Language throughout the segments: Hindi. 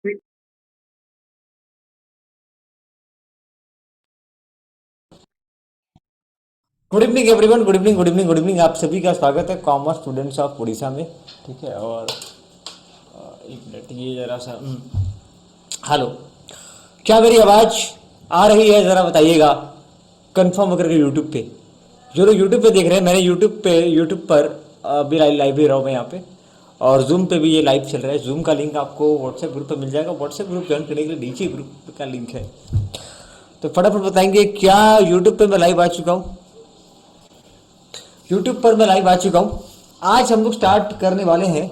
Good evening everyone. Good evening, good evening, good evening. आप सभी का स्वागत है कॉमर्स स्टूडेंट्स ऑफ उड़ीसा में। ठीक है। और एक मिनट, ये जरा सा हेलो, क्या मेरी आवाज़ आ रही है? ज़रा बताइएगा कंफर्म होकर के यूट्यूब पे। जो लोग यूट्यूब पे देख रहे हैं, मैंने यूट्यूब पर अभी लाइव ही रहा हूँ मैं यहाँ पे। और जूम पे भी ये लाइव चल रहा है। जूम का लिंक आपको व्हाट्सएप ग्रुप पे मिल जाएगा। व्हाट्सएप ग्रुप ज्वाइन करने के लिए नीचे ग्रुप का लिंक है। तो फटाफट बताएंगे क्या यूट्यूब पे मैं लाइव आ चुका हूँ। यूट्यूब पर मैं लाइव आ चुका हूँ। आज हम लोग स्टार्ट करने वाले हैं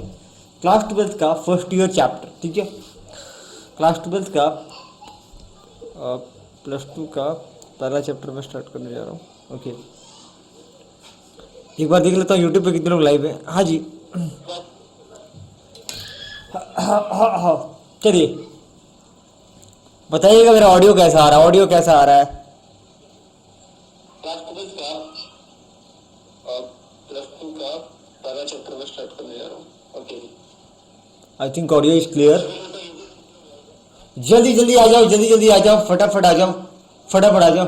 क्लास ट्वेल्थ का फर्स्ट ईयर चैप्टर। ठीक है। क्लास ट्वेल्थ का प्लस टू का पहला चैप्टर में स्टार्ट करने जा रहा हूँ। ओके, एक बार देख लेता हूँ यूट्यूब पे कितने लोग लाइव हैं। हाँ जी। हाँ, चलिए बताइएगा मेरा ऑडियो कैसा आ रहा है। ऑडियो कैसा आ रहा है? क्लास ट्वेल्थ का प्लस टू का पहला चैप्टर में स्टार्ट करने जा रहा हूँ। Okay, I think audio is clear. जल्दी जल्दी आ जाओ, जल्दी जल्दी आ जाओ, फटाफट आ जाओ, फटाफट आ जाओ।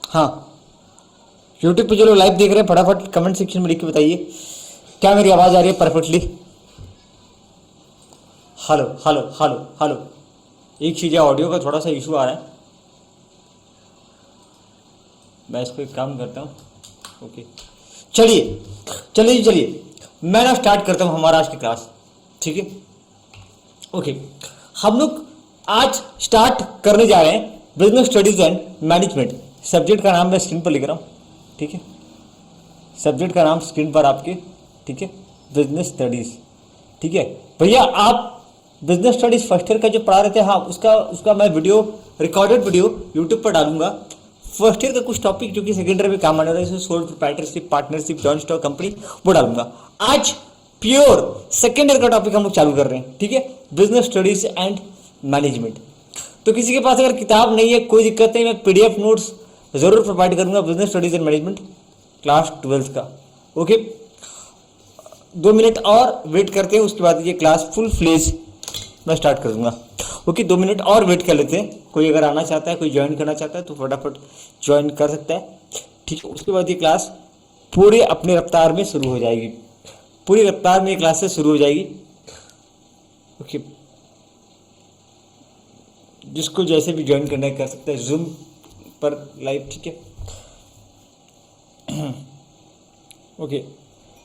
हाँ, यूट्यूब पे जो लोग लाइव देख रहे हैं फटाफट कमेंट सेक्शन में लिख के बताइए क्या मेरी आवाज़ आ रही है perfectly. Hello hello hello hello. एक चीज़ है, ऑडियो का थोड़ा सा इशू आ रहा है। मैं इस पर एक काम करता हूँ। ओके, चलिए चलिए चलिए, मैं ना स्टार्ट करता हूँ हमारा आज की क्लास। ठीक है। ओके, हम लोग आज स्टार्ट करने जा रहे हैं business studies and management. Subject का नाम मैं स्क्रीन पर लिख रहा हूँ। ठीक है, सब्जेक्ट का नाम स्क्रीन पर आपके। ठीक है, बिजनेस स्टडीज। ठीक है भैया, आप बिजनेस स्टडीज फर्स्ट ईयर का जो पढ़ा रहे थे, हाँ उसका उसका मैं वीडियो, रिकॉर्डेड वीडियो यूट्यूब पर डालूंगा। फर्स्ट ईयर का कुछ टॉपिक जो कि सेकेंड ईयर में काम आने वाला है, जैसे sole proprietorship, partnership, joint stock company, वो डालूंगा। आज प्योर सेकेंड ईयर का टॉपिक हम लोग चालू कर रहे हैं। ठीक है, बिजनेस स्टडीज एंड मैनेजमेंट। तो किसी के पास अगर किताब नहीं है कोई दिक्कत नहीं, मैं पीडीएफ नोट्स जरूर प्रोवाइड करूंगा business studies and management class twelfth का। ओके, 2 मिनट और वेट करते हैं, उसके बाद ये क्लास फुल फ्लेज मैं स्टार्ट कर दूंगा। ओके, 2 मिनट और वेट कर लेते हैं। कोई अगर आना चाहता है, कोई ज्वाइन करना चाहता है तो फटाफट ज्वाइन कर सकता है। ठीक है, उसके बाद ये क्लास पूरे अपने रफ्तार में शुरू हो जाएगी। पूरी रफ्तार में ये क्लास से शुरू हो जाएगी। ओके, जिसको जैसे भी ज्वाइन करना है कर सकता है जूम पर लाइव। ठीक है। ओके,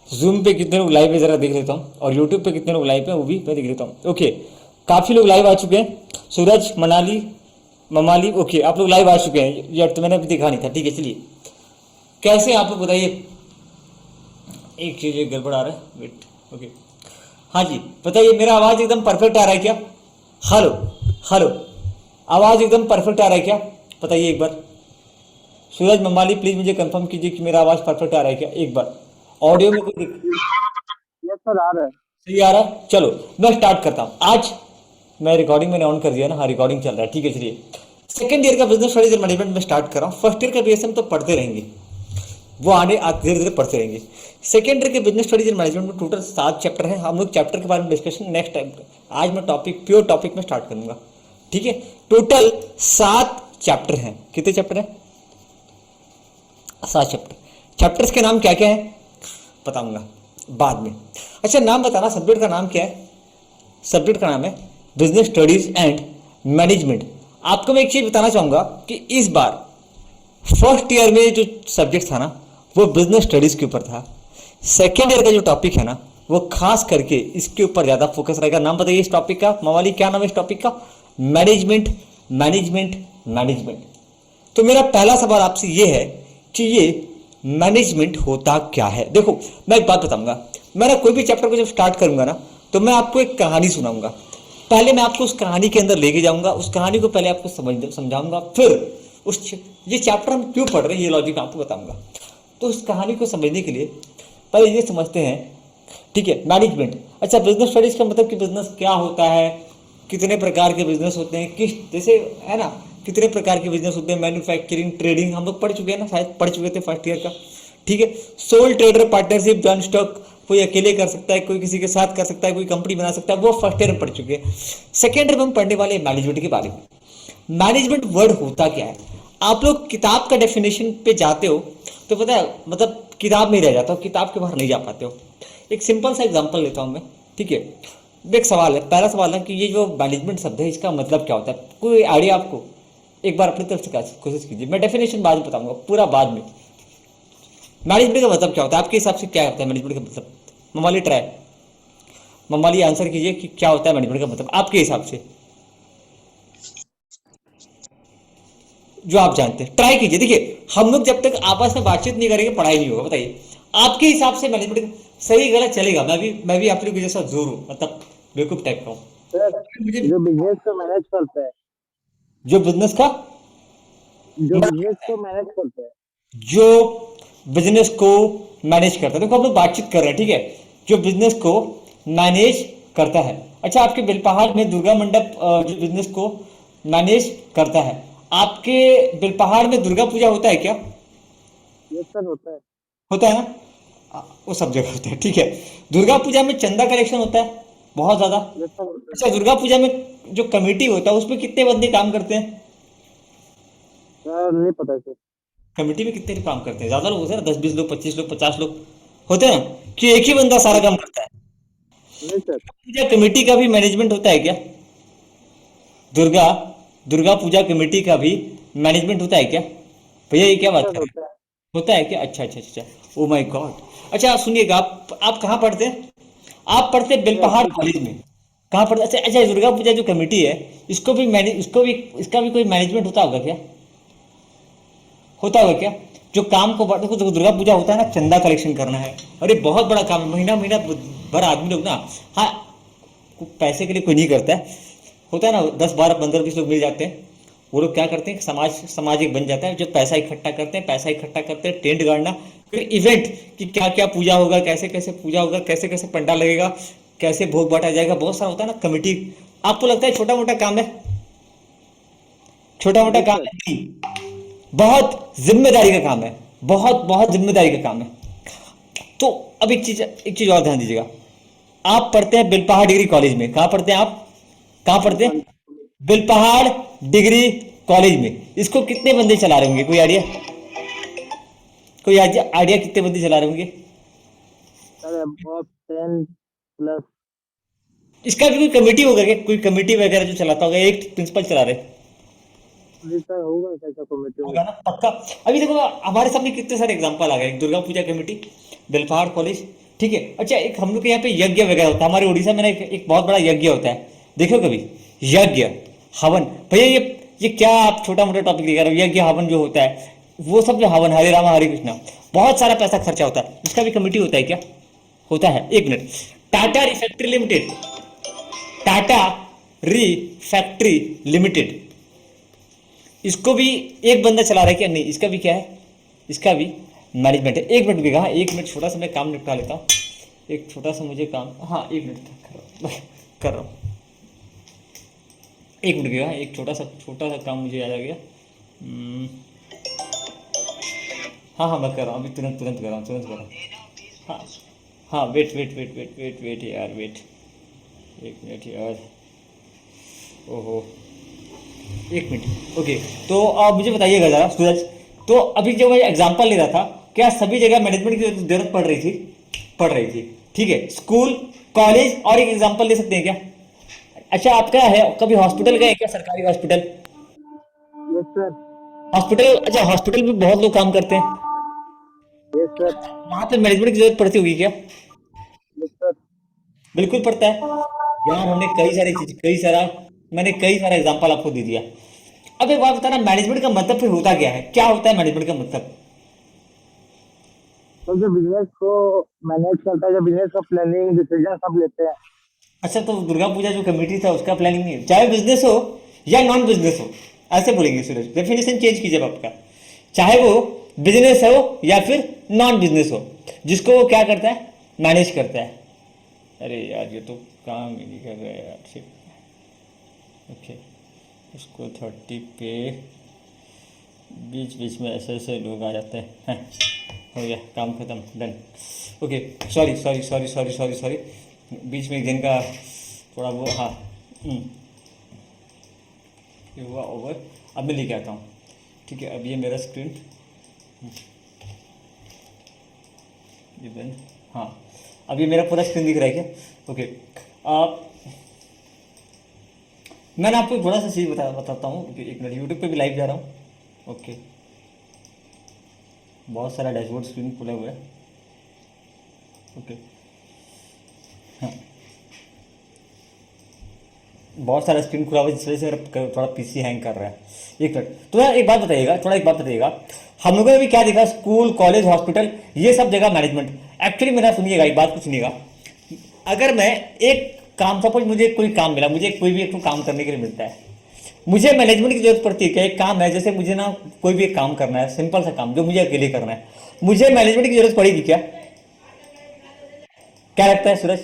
जूम पे कितने लोग लाइव है जरा देख लेता हूँ, और यूट्यूब पे कितने लोग लाइव है वो भी मैं देख लेता हूँ। ओके, काफ़ी लोग लाइव आ चुके हैं। सूरज, मनाली, ममाली, ओके आप लोग लाइव आ चुके हैं यार, तो मैंने अभी देखा नहीं था। ठीक है, चलिए कैसे आप लोग बताइए। एक चीज़ एक गड़बड़ आ रहा है, वेट। ओके, हाँ जी बताइए, मेरा आवाज़ एकदम परफेक्ट आ रहा है क्या? हेलो हेलो, आवाज़ एकदम परफेक्ट आ रहा है क्या? बताइए एक बार। सूरज, ममाली, प्लीज़ मुझे कंफर्म कीजिए कि मेरा आवाज़ परफेक्ट आ रहा है क्या, एक बार। ऑडियो में कोई यस सर, आ रहा है। सही आ रहा है? चलो मैं स्टार्ट करता हूँ। आज मैं रिकॉर्डिंग मैंने ऑन कर दिया ना, हाँ रिकॉर्डिंग चल रहा है। ठीक है, चलिए सेकंड ईयर का बिजनेस स्टडीज एंड मैनेजमेंट में स्टार्ट कर रहा हूँ। फर्स्ट ईयर का बेस हम तो पढ़ते रहेंगे, वो आने धीरे धीरे पढ़ते रहेंगे। सेकंड ईयर के बिजनेस स्टडीज एंड मैनेजमेंट में टोटल 7 चैप्टर हैं। हम लोग चैप्टर के बारे में डिस्कशन नेक्स्ट टाइम, आज मैं टॉपिक प्योर टॉपिक में स्टार्ट करूंगा। ठीक है, टोटल 7 चैप्टर हैं। कितने चैप्टर हैं? 7 चैप्टर। चैप्टर्स के नाम क्या क्या है बताऊंगा बाद में। अच्छा नाम बताना, सब्जेक्ट का नाम क्या है? सब्जेक्ट का नाम है बिजनेस स्टडीज एंड मैनेजमेंट। आपको मैं एक चीज बताना चाहूंगा कि इस बार फर्स्ट ईयर में जो सब्जेक्ट था ना वो बिजनेस स्टडीज के ऊपर था। सेकेंड ईयर का जो टॉपिक है ना वो खास करके इसके ऊपर ज्यादा फोकस रहेगा। नाम बताइए इस टॉपिक का, मवाली क्या नाम है इस टॉपिक का? Management, management, management. तो मेरा पहला सवाल आपसे ये है कि ये मैनेजमेंट होता क्या है। देखो मैं एक बात बताऊंगा, मैं ना कोई भी चैप्टर को जब स्टार्ट करूंगा ना तो मैं आपको एक कहानी सुनाऊंगा। पहले मैं आपको उस कहानी के अंदर लेके जाऊंगा, उस कहानी को पहले आपको समझाऊंगा, फिर उस ये चैप्टर हम क्यों पढ़ रहे हैं ये लॉजिक आपको बताऊंगा। तो उस कहानी को समझने के लिए पहले ये समझते हैं। ठीक है, मैनेजमेंट। अच्छा, बिजनेस स्टडीज का मतलब कि बिजनेस क्या होता है, कितने प्रकार के बिजनेस होते हैं, किस जैसे है ना, कितने प्रकार के बिजनेस होते हैं, मैन्युफैक्चरिंग, ट्रेडिंग, हम लोग पढ़ चुके हैं ना, शायद पढ़ चुके थे फर्स्ट ईयर का। ठीक है। Soul trader partnership, joint stock, कोई अकेले कर सकता है, कोई किसी के साथ कर सकता है, कोई कंपनी बना सकता है, वो फर्स्ट ईयर में पढ़ चुके हैं। सेकेंड ईयर में हम पढ़ने वाले मैनेजमेंट के बारे में। मैनेजमेंट वर्ड होता क्या है? आप लोग किताब का डेफिनेशन पे जाते हो तो पता है, मतलब किताब में ही रह जाता हो, किताब के बाहर नहीं जा पाते हो। एक सिंपल सा एग्जांपल लेता हूं मैं। ठीक है। एक सवाल है, पहला सवाल है कि ये जो मैनेजमेंट शब्द है इसका मतलब क्या होता है? कोई आइडिया आपको? एक बार अपनी तरफ से कोशिश कीजिए। मैं डेफिनेशन बाद में बताऊंगा, पूरा बाद में। मैनेजमेंट का मतलब क्या होता है आपके हिसाब से? क्या होता है मैनेजमेंट का मतलब? ममाली ट्राई, ममाली आंसर कीजिए कि क्या होता है मैनेजमेंट का मतलब आपके हिसाब से, जो आप जानते हैं। ट्राई कीजिए। देखिए, हम लोग जब तक आपस में बातचीत नहीं करेंगे पढ़ाई नहीं होगा। बताइए आपके हिसाब से मैनेजमेंट सही गलत चलेगा। मैं भी आप लोग के जैसा जोर हूँ, मतलब बेवकूफ टाइप का हूँ। सर, मुझे जो बिजनेस को मैनेज करता है, जो बिजनेस का जो बिजनेस को मैनेज करता है। जो बिजनेस को मैनेज करता है, देखो हम लोग बातचीत कर रहे हैं। ठीक है। जो बिजनेस को मैनेज करता है। अच्छा, आपके बेलपहाड़ में दुर्गा मंडप जो बिजनेस को मैनेज करता है, आपके बेलपहाड़ में दुर्गा पूजा होता है क्या? ये सर होता है। होता है ना? वो सब जगह होता है। ठीक है। दुर्गा पूजा में चंदा कलेक्शन होता है बहुत ज्यादा। ये सर होता है। अच्छा, दुर्गा पूजा में जो कमेटी होता है उसमें कितने बंदे काम करते हैं? सर नहीं पता सर। कमेटी में कितने काम करते हैं? ज्यादा लोग होते हैं ना, 10 20 लोग, 25 लोग, 50 लोग होते हैं ना, कि एक ही बंदा सारा काम करता है? नहीं सर। पूजा कमेटी का भी मैनेजमेंट होता है क्या? दुर्गा दुर्गा पूजा कमेटी का भी मैनेजमेंट होता है क्या? भैया ये क्या बात सर कर रहे हैं? होता है। होता है क्या? अच्छा अच्छा अच्छा। Oh my God. अच्छा सुनिएगा, आप कहाँ पढ़ते हैं? आप पढ़ते हैं sir Belpahar SP sir. College में। कहाँ पढ़ते? अच्छा अच्छा, दुर्गा पूजा जो कमेटी है, इसको भी मैनेज, इसको भी, इसका भी कोई मैनेजमेंट होता होगा क्या? होता होगा क्या? जो काम को देखो, जो दुर्गा पूजा होता है ना, चंदा कलेक्शन करना है। अरे बहुत बड़ा काम है, महीना महीना भर आदमी लोग ना, हाँ, पैसे के लिए कोई नहीं करता है। होता है ना, 10 12 15 20 लोग मिल जाते हैं, वो लोग क्या करते हैं, समाज एक बन जाता है, जो पैसा इकट्ठा करते हैं, पैसा इकट्ठा करते हैं, टेंट गाड़ना, फिर इवेंट कि क्या क्या पूजा होगा, कैसे कैसे पूजा होगा, कैसे कैसे पंडाल लगेगा, कैसे भोग बांटा जाएगा, बहुत सारा होता है ना कमेटी। आपको लगता है छोटा मोटा काम है? छोटा मोटा नहीं काम सर। है नहीं, बहुत जिम्मेदारी का काम है, बहुत बहुत जिम्मेदारी का काम है। तो अब एक चीज और ध्यान दीजिएगा। आप पढ़ते हैं बिलपहाड़ डिग्री कॉलेज में। कहाँ पढ़ते हैं आप? कहाँ पढ़ते हैं? बिलपहाड़ डिग्री कॉलेज में। इसको कितने बंदे चला रहे होंगे? कोई आइडिया? कोई आइडिया कितने बंदे चला रहे होंगे? Sir about 10+। इसका भी कोई कमेटी होगा क्या? कोई कमेटी वगैरह जो चलाता होगा, एक प्रिंसिपल चला रहे जी सर होगा कैसा कमेटी होगा होगा। ना, पक्का। अभी देखो हमारे सामने कितने सारे एग्जांपल आ गए। एक दुर्गा पूजा कमेटी, बेलपहाड़ कॉलेज। ठीक है। अच्छा, एक हम लोग के यहाँ पे यज्ञ वगैरह होता है। हमारे उड़ीसा में ना एक बहुत बड़ा यज्ञ होता है, देखो कभी? यज्ञ, हवन। भैया ये क्या आप छोटा मोटा टॉपिक लेकर? यज्ञ हवन जो होता है, वो सब जो हवन, हरे रामा हरे कृष्णा, बहुत सारा पैसा खर्चा होता है, इसका भी कमेटी होता है क्या? होता है। एक minute. Tata refractory limited, Tata refractory limited, इसको भी एक बंदा चला रहा है क्या? नहीं, इसका भी क्या है? इसका भी मैनेजमेंट है। एक मिनट रुकिएगा, हाँ, एक मिनट, छोटा सा मैं काम निपटा लेता हूँ। एक छोटा सा मुझे काम, हाँ एक मिनट कर रहा हूँ। एक मिनट रुकिएगा, एक छोटा सा काम मुझे याद आ गया। हाँ हाँ, मैं कर रहा हूँ अभी, तुरंत तुरंत कर रहा हूँ, तुरंत कर रहा हूँ। हाँ हाँ, wait wait wait wait wait wait यार, वेट, एक मिनट यार, ओहो, एक मिनट। ओके। तो आप मुझे बताइएगा ज़रा सूरज, तो अभी जो मैं एग्जांपल ले रहा था, क्या सभी जगह मैनेजमेंट की जरूरत पड़ रही थी? पड़ रही थी। ठीक है। स्कूल, कॉलेज, और एक एग्जांपल ले सकते हैं क्या? अच्छा, आपका है कभी हॉस्पिटल गए क्या? सरकारी हॉस्पिटल, यस सर। हॉस्पिटल, अच्छा हॉस्पिटल में बहुत लोग काम करते हैं, यस सर। वहां पे मैनेजमेंट की जरूरत पड़ती होगी क्या? Yes sir. बिल्कुल पड़ता है यार। हमने कई सारी चीज, कई सारा, मैंने कई सारा एग्जांपल आपको दे दिया। अब एक बात बताना, मैनेजमेंट का मतलब फिर होता क्या है? क्या होता है मैनेजमेंट का मतलब? तो जो बिजनेस को मैनेज करता है, जो बिजनेस का प्लानिंग डिसीजन सब लेते हैं। अच्छा, तो दुर्गा पूजा जो कमेटी था उसका प्लानिंग नहीं है, चाहे बिजनेस हो या नॉन बिजनेस हो, ऐसे बोलेंगे सूरज, डेफिनेशन चेंज कीजिए आप आपका। चाहे वो बिजनेस हो या फिर नॉन बिजनेस हो, जिसको वो क्या करता है? मैनेज करता है। अरे यार, ये तो काम ही नहीं कर रहा है यार, ठीक। ओके, इसको 30 पे, बीच बीच में ऐसे ऐसे लोग आ जाते हैं। हो गया, काम खत्म, done. Okay, sorry sorry sorry sorry sorry sorry, बीच में एक दिन का थोड़ा वो, हाँ, ये हुआ ओवर। अब मैं लेके आता हूँ, ठीक है। अब ये मेरा स्क्रीन, ये बंद, हाँ। अब ये मेरा पूरा स्क्रीन दिख रहा है क्या? ओके, मैंने आपको थोड़ा सा चीज़ बताता हूँ कि एक मिनट, यूट्यूब पे भी लाइव जा रहा हूँ। ओके, बहुत सारा डैशबोर्ड स्क्रीन खुला हुआ है। ओके, हाँ, बहुत सारा स्क्रीन खुला हुआ है, जिस वजह से मेरा थोड़ा पीसी हैंग कर रहा है। एक मिनट, तो यार एक बात बताइएगा, थोड़ा एक बात बताइएगा, हम लोगों ने भी क्या देखा, स्कूल कॉलेज हॉस्पिटल ये सब जगह मैनेजमेंट। एक्चुअली मेरा सुनिएगा, एक बात को सुनिएगा, अगर मैं एक काम, सपोज मुझे कोई काम मिला, मुझे कोई भी एक काम करने के लिए मिलता है, मुझे मैनेजमेंट की जरूरत पड़ती है क्या? एक काम है, जैसे मुझे ना कोई भी एक काम करना है, सिंपल सा काम जो मुझे अकेले करना है, मुझे मैनेजमेंट की जरूरत पड़ेगी क्या? क्या लगता है सूरज?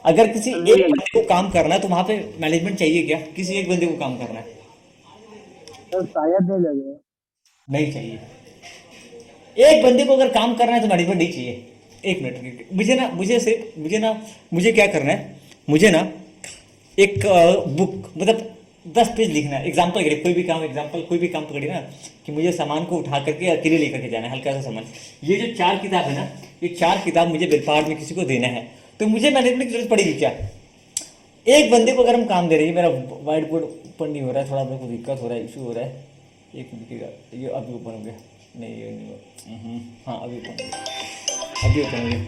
अगर किसी नहीं एक लगी बंदे को काम करना है तो वहां पे मैनेजमेंट चाहिए क्या? किसी एक बंदे को काम करना है, सर, शायद नहीं लगे। नहीं चाहिए। एक बंदे को अगर काम करना है तो मैनेजमेंट नहीं चाहिए। एक मिनट, मुझे क्या करना है, मुझे ना एक बुक, मतलब 10 पेज लिखना है, एग्जाम्पल के लिए, कोई भी काम, एग्जाम्पल कोई भी काम पकड़िए ना, कि मुझे सामान को उठा करके अकेले लेकर के जाना है, हल्का सा सामान। ये जो 4 किताब है ना, ये 4 किताब मुझे बेलपाड़ में किसी को देना है, तो मुझे मैनेजमेंट की जरूरत पड़ेगी क्या? एक बंदे को अगर हम काम दे रहे हैं, मेरा व्हाइट बोर्ड ओपन नहीं हो रहा है, थोड़ा मेरे को दिक्कत हो रहा है, इशू हो रहा है। एक मिनट, ये अभी ओपन हो गया, नहीं ये नहीं हुआ, हाँ अभी ओपन हो गया, अभी ओपन हो गया।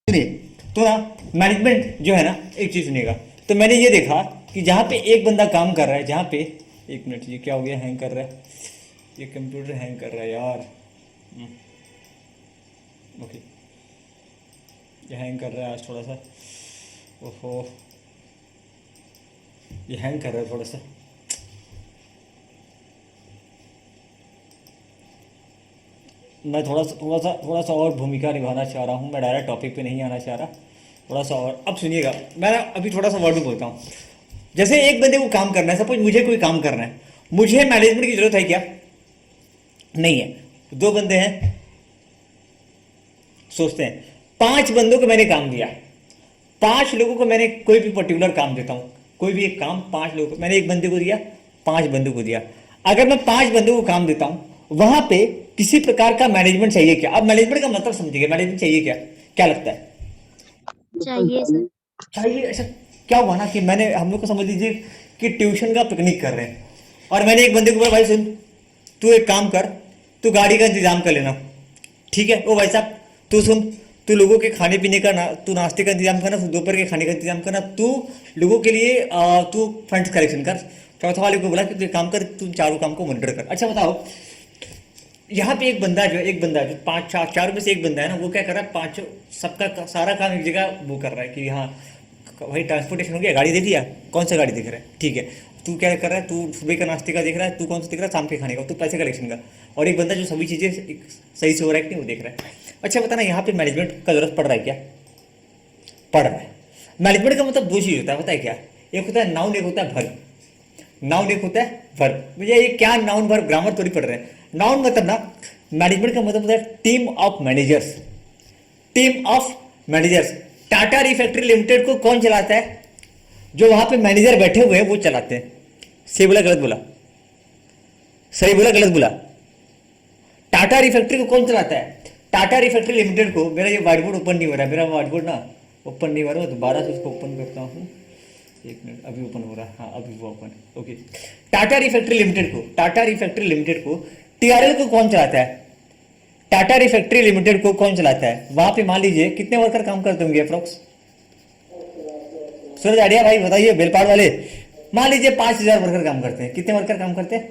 सुनिए, तो ना मैनेजमेंट जो है ना, एक चीज सुनिएगा, तो मैंने ये देखा कि जहाँ पे एक बंदा काम कर रहा है, जहाँ पे, एक मिनट, ये क्या हो गया, हैंग कर रहा है, ये कंप्यूटर हैंग कर रहा है यार। ओके, ये हैंग कर रहा है आज थोड़ा सा, ओहो, ये हैंग कर रहा है थोड़ा सा। मैं थोड़ा सा और भूमिका निभाना चाह रहा हूँ, मैं डायरेक्ट टॉपिक पे नहीं आना चाह रहा, थोड़ा सा और। अब सुनिएगा, मैं ना अभी थोड़ा सा वर्ड में बोलता हूँ। जैसे एक बंदे को काम करना है, सपोज मुझे कोई काम करना है, मुझे मैनेजमेंट की जरूरत है क्या? नहीं है। 2 बंदे हैं, सोचते हैं, 5 बंदों को मैंने काम दिया, 5 लोगों को मैंने कोई भी पर्टिकुलर काम देता हूं, कोई भी एक काम 5 लोगों को मैंने, एक बंदे को दिया, 5 बंदों को दिया। अगर मैं 5 बंदों को काम देता हूं, वहां पे किसी प्रकार का मैनेजमेंट चाहिए क्या? अब मैनेजमेंट का मतलब समझिए, मैनेजमेंट चाहिए क्या? क्या लगता है? बिल्कुल चाहिए सर। चाहिए। चाहिए। ऐसा क्या हुआ ना कि मैंने, हम लोग को समझ लीजिए कि ट्यूशन का पिकनिक कर रहे हैं, और मैंने एक बंदे को बोला, भाई सुन, तू एक काम कर, तू गाड़ी का इंतजाम कर लेना, ठीक है? ओ भाई साहब, तू सुन, तू लोगों के खाने पीने का तू नाश्ते का इंतजाम करना, तू दोपहर के खाने का इंतजाम करना, तू लोगों के लिए तू फंड कलेक्शन कर। चौथा वाले को बोला कि तू एक काम कर, तू चारों काम को मॉनिटर कर। अच्छा बताओ, यहाँ पे एक बंदा जो 5 4 में से एक बंदा है ना, वो क्या कर रहा है, 5 सबका सारा काम एक जगह वो कर रहा है कि हाँ भाई ट्रांसपोर्टेशन हो गया, गाड़ी देख लिया, कौन सा गाड़ी दिख रहा है, ठीक है। तू क्या कर रहा है, तू सुबह का नाश्ते का देख रहा है, तू कौन सा देख रहा है, शाम के खाने का, तू पैसे कलेक्शन का, और एक बंदा जो सभी चीज़ें सही से हो रहा है कि नहीं वो देख रहा है। अच्छा बताना, यहाँ पे मैनेजमेंट का जरूरत पड़ रहा है क्या? पड़ रहा है। मैनेजमेंट का मतलब 2 चीज़ होता है, पता है क्या? एक होता है नाउन, एक होता है वर्ब। नाउन एक होता है वर्ब। मुझे ये क्या नाउन वर्ब ग्रामर थोड़ी पढ़ रहे हैं। नाउन मतलब ना, मैनेजमेंट का मतलब होता है team of managers, team of managers. Tata refractory limited को कौन चलाता है? जो वहां पे मैनेजर बैठे हुए हैं वो चलाते हैं। सही बोला गलत बोला? सही बोला गलत बोला? टाटा रिफैक्ट्री को कौन चलाता है? टाटा रिफैक्ट्री लिमिटेड को, मेरा ये व्हाइट बोर्ड ओपन नहीं हो रहा है, मेरा व्हाइट बोर्ड ना ओपन नहीं हो रहा है, दोबारा से इसको ओपन करता हूँ। एक मिनट, अभी ओपन हो रहा है, हाँ अभी वो open, okay. Tata refractory limited को टीआरएल को कौन चलाता है? टाटा रिफैक्ट्री लिमिटेड को कौन चलाता है? वहां पे मान लीजिए कितने वर्कर काम करते होंगे अप्रोक्स? सूरज आइडिया भाई बताइए, बेलपाड़ वाले। मान लीजिए 5,000 वर्कर काम करते हैं। कितने वर्कर काम करते हैं?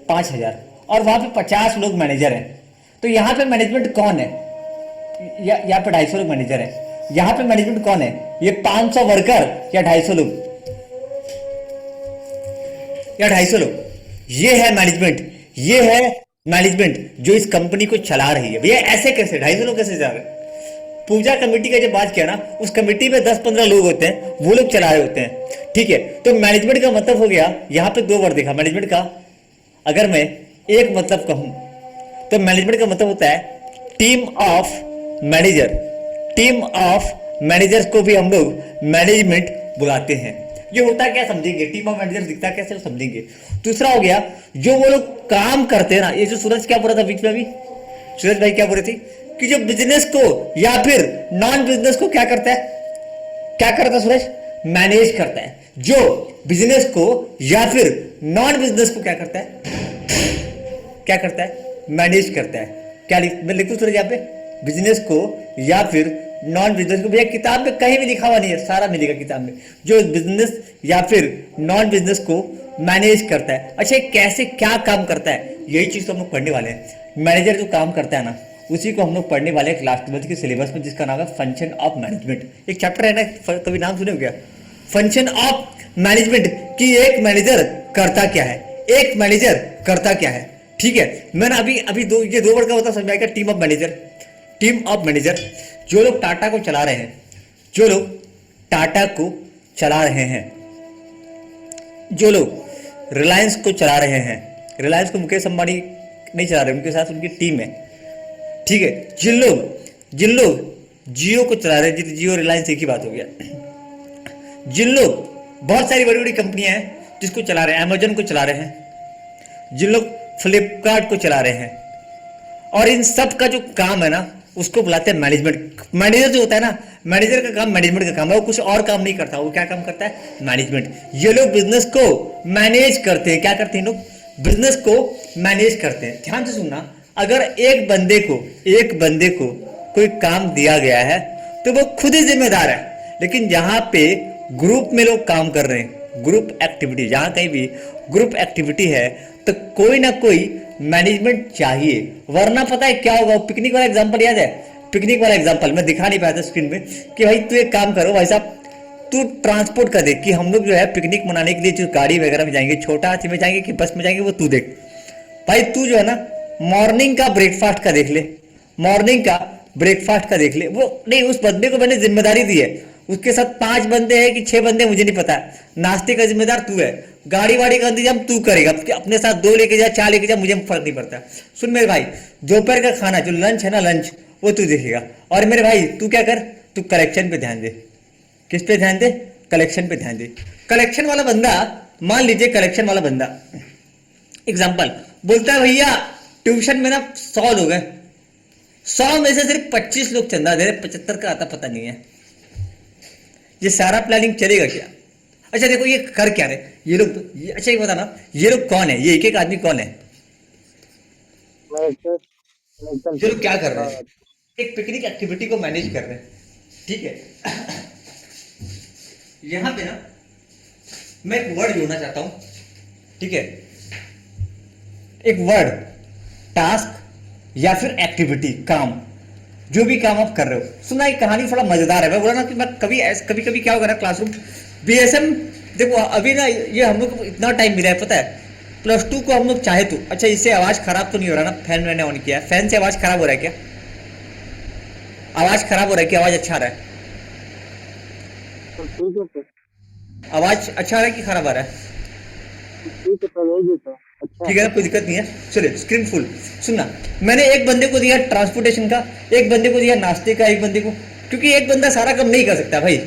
5,000। और वहां पे 50 लोग मैनेजर हैं। तो यहाँ पे मैनेजमेंट कौन है? यहाँ पे 250 लोग मैनेजर हैं। यहाँ पे मैनेजमेंट कौन है? ये 500 वर्कर या 250 लोग? या 250 लोग? ये है मैनेजमेंट, ये है मैनेजमेंट जो इस कंपनी को चला रही है। भैया ऐसे कैसे 250 लोग कैसे जा रहे हैं? पूजा कमेटी का जब बात किया ना, उस कमेटी में 10-15 लोग होते हैं, वो लोग चला रहे होते हैं। ठीक है, तो मैनेजमेंट का मतलब हो गया, यहां पे 2 वर्ड देखा मैनेजमेंट का। अगर मैं एक मतलब कहूं तो मैनेजमेंट का मतलब होता है team of manager. Team of managers को भी हम लोग मैनेजमेंट बुलाते हैं। ये होता क्या समझेंगे, टीम ऑफ मैनेजर दिखता कैसे समझेंगे। दूसरा हो गया जो वो लोग काम करते हैं ना, ये जो सूरज क्या बोल रहा था बीच में अभी, सूरज भाई क्या बोल रहे थे कि जो बिजनेस को या फिर नॉन बिजनेस को क्या करता है, क्या करता है सूरज, मैनेज करता है। जो बिजनेस को या फिर नॉन बिजनेस को क्या करता है, क्या करता है, मैनेज करता है। क्या मैं लिखूं सूरज यहाँ पे, बिजनेस को या फिर नॉन बिजनेस को। भैया किताब में कहीं भी लिखा हुआ नहीं है, सारा मिलेगा किताब में, जो बिजनेस या फिर नॉन बिजनेस को मैनेज करता है। अच्छा कैसे क्या काम करता है, यही चीज तो हम लोग पढ़ने वाले हैं। मैनेजर जो काम करता है ना, उसी को हम लोग पढ़ने वाले हैं क्लास 12 के सिलेबस में, जिसका नाम है फंक्शन ऑफ मैनेजमेंट। एक चैप्टर है ना, कभी नाम सुने हो क्या, फंक्शन ऑफ मैनेजमेंट, कि एक मैनेजर करता क्या है, एक मैनेजर करता क्या है। ठीक है, मैंने अभी ये 2 वर्ड का होता समझ आएगा, team of manager. Team of manager जो लोग टाटा को चला रहे हैं, जो लोग टाटा को चला रहे हैं, जो लोग रिलायंस को चला रहे हैं, रिलायंस को मुकेश अंबानी नहीं चला रहे, उनके साथ उनकी टीम है। ठीक है, जिन लोग जियो को चला रहे हैं, जियो रिलायंस एक ही बात हो गया। जिन लोग बहुत सारी बड़ी बड़ी कंपनियां हैं जिसको चला रहे हैं, अमेजन को चला रहे हैं, जिन लोग फ्लिपकार्ट को चला रहे हैं, और इन सब का जो काम है ना, उसको बुलाते हैं मैनेजमेंट। मैनेजर जो होता है ना, मैनेजर का काम मैनेजमेंट का काम है, वो कुछ और काम नहीं करता, वो क्या काम करता है, मैनेजमेंट। ये लोग बिजनेस को मैनेज करते हैं, क्या करते हैं लोग, बिजनेस को मैनेज करते हैं। ध्यान से सुनना, अगर एक बंदे को कोई काम दिया गया है तो वो खुद ही जिम्मेदार है, लेकिन जहां पे ग्रुप में लोग काम कर रहे हैं, ग्रुप एक्टिविटी, जहां कहीं भी ग्रुप एक्टिविटी है तो कोई ना कोई मैनेजमेंट चाहिए, वरना पता है क्या होगा। पिकनिक वाला एग्जांपल याद है, पिकनिक वाला एग्जांपल मैं दिखा नहीं पाया था स्क्रीन में, कि भाई तू एक काम करो भाई साहब, तू ट्रांसपोर्ट का देख, कि हम लोग जो है पिकनिक मनाने के लिए जो गाड़ी वगैरह में जाएंगे, छोटा हाथी में जाएंगे कि बस में जाएंगे, वो तू देख भाई। तू जो है ना मॉर्निंग का ब्रेकफास्ट का देख ले, मॉर्निंग का ब्रेकफास्ट का देख ले। वो नहीं, उस बंदे को मैंने जिम्मेदारी दी है, उसके साथ 5 बंदे हैं कि 6 बंदे मुझे नहीं पता, नाश्ते का जिम्मेदार तू है, गाड़ी वाड़ी का इंतजाम तू करेगा, अपने साथ 2 लेके जा, 4 लेके जा, मुझे फर्क नहीं पड़ता। सुन मेरे भाई, दोपहर का खाना जो लंच है ना, लंच वो तू देखेगा। और मेरे भाई तू क्या कर, तू कलेक्शन पे ध्यान दे। किस पे ध्यान दे, कलेक्शन पे ध्यान दे। कलेक्शन वाला बंदा, मान लीजिए कलेक्शन वाला बंदा एग्जाम्पल बोलता है, भैया ट्यूशन में ना 100 लोग हैं, 100 में से सिर्फ 25 लोग चंदा दे रहे, 75 का आता पता नहीं है, ये सारा प्लानिंग चलेगा क्या। अच्छा देखो ये कर क्या रहे ये लोग, अच्छा ये बताना, ये लोग कौन है, ये एक एक आदमी कौन है, ये लोग क्या कर रहे हैं, एक पिकनिक एक्टिविटी को मैनेज कर रहे हैं। ठीक है, यहां पे ना मैं एक वर्ड जोड़ना चाहता हूं। ठीक है, एक वर्ड, टास्क या फिर एक्टिविटी, काम, जो भी काम आप कर रहे हो। सुना एक कहानी थोड़ा मजेदार है, मैं बोला ना कि मैं कभी कभी क्या होगा ना क्लासरूम बीएसएम, देखो अभी ना ये हम लोग को इतना टाइम मिला है, पता है +2 को हम लोग चाहे तो, अच्छा इससे आवाज खराब तो नहीं हो रहा ना, फैन मैंने ऑन किया है, फैन से आवाज खराब हो रहा है क्या, आवाज खराब हो रहा है क्या, आवाज अच्छा आ रहा है, आवाज अच्छा आ रहा है कि खराब आ रहा है, ठीक है ना, कोई दिक्कत नहीं है। चलिए स्क्रीन फुल सुनना, मैंने एक बंदे को दिया ट्रांसपोर्टेशन का, एक बंदे को दिया नाश्ते का, एक बंदे को, क्योंकि एक बंदा सारा काम नहीं कर सकता भाई,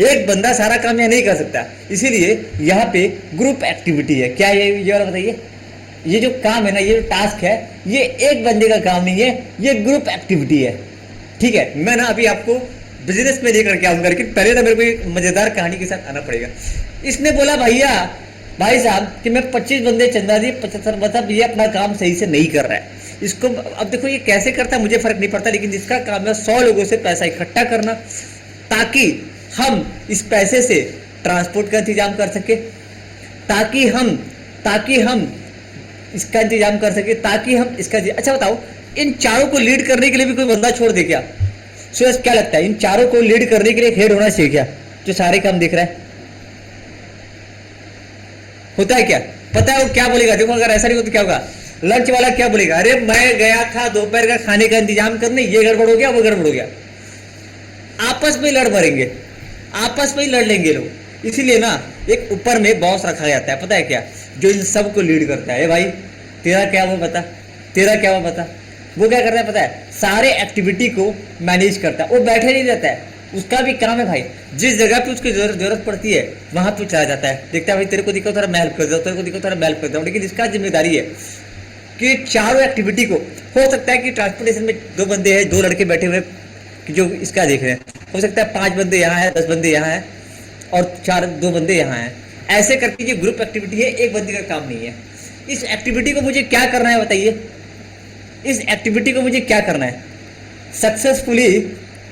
एक बंदा सारा काम यहाँ नहीं कर सकता, इसीलिए यहाँ पे ग्रुप एक्टिविटी है। क्या ये वाला बताइए, ये जो काम है ना, ये जो टास्क है, ये एक बंदे का काम नहीं है, ये ग्रुप एक्टिविटी है। ठीक है, मैं ना अभी आपको बिजनेस में लेकर के आऊंगा, लेकिन पहले ना मेरे को एक मजेदार कहानी के साथ आना पड़ेगा। इसने बोला भैया भाई साहब कि मैं 25 बंदे चंदा दिए, 75 मतलब ये अपना काम सही से नहीं कर रहा है, इसको अब देखो ये कैसे करता है मुझे फर्क नहीं पड़ता, लेकिन जिसका काम है 100 लोगों से पैसा इकट्ठा करना, ताकि हम इस पैसे से ट्रांसपोर्ट का इंतजाम कर सके, ताकि हम इसका इंतजाम कर सके, ताकि हम इसका। अच्छा बताओ, इन चारों को लीड करने के लिए भी कोई बंदा छोड़ दे क्या, सुरेश क्या लगता है, इन चारों को लीड करने के लिए हेड होना चाहिए क्या, जो सारे काम देख रहा है, होता है क्या, पता है वो क्या बोलेगा? देखो अगर ऐसा नहीं हो तो क्या होगा, लंच वाला क्या बोलेगा, अरे मैं गया था दोपहर का खाने का इंतजाम करने, ये गड़बड़ हो गया वो गड़बड़ हो गया। आपस में लड़ मरेंगे, आपस में ही लड़ लेंगे लोग। इसीलिए ना एक ऊपर में बॉस रखा जाता है, पता है क्या, जो इन सबको लीड करता है। भाई तेरा क्या वो बता, तेरा क्या वो बता। वो क्या करता है पता है, सारे एक्टिविटी को मैनेज करता है। वो बैठे नहीं रहता है, उसका भी काम है भाई, जिस जगह पे उसकी जरूरत पड़ती है वहां पे चला जाता है। देखता है भाई तेरे को दिखा थोड़ा मैं हेल्प कर दो, तेरे को दिखा थोड़ा मैं हेल्प कर दो। लेकिन इसका जिम्मेदारी है कि चारों एक्टिविटी को, हो सकता है कि ट्रांसपोर्टेशन में 2 बंदे हैं, 2 लड़के बैठे हुए कि जो इसका देख रहे हैं, हो सकता है 5 बंदे यहाँ है, 10 बंदे यहाँ है और 2 बंदे यहाँ हैं। ऐसे करके ये ग्रुप एक्टिविटी है, एक बंदे का काम नहीं है। इस एक्टिविटी को मुझे क्या करना है बताइए, इस एक्टिविटी को मुझे क्या करना है, सक्सेसफुली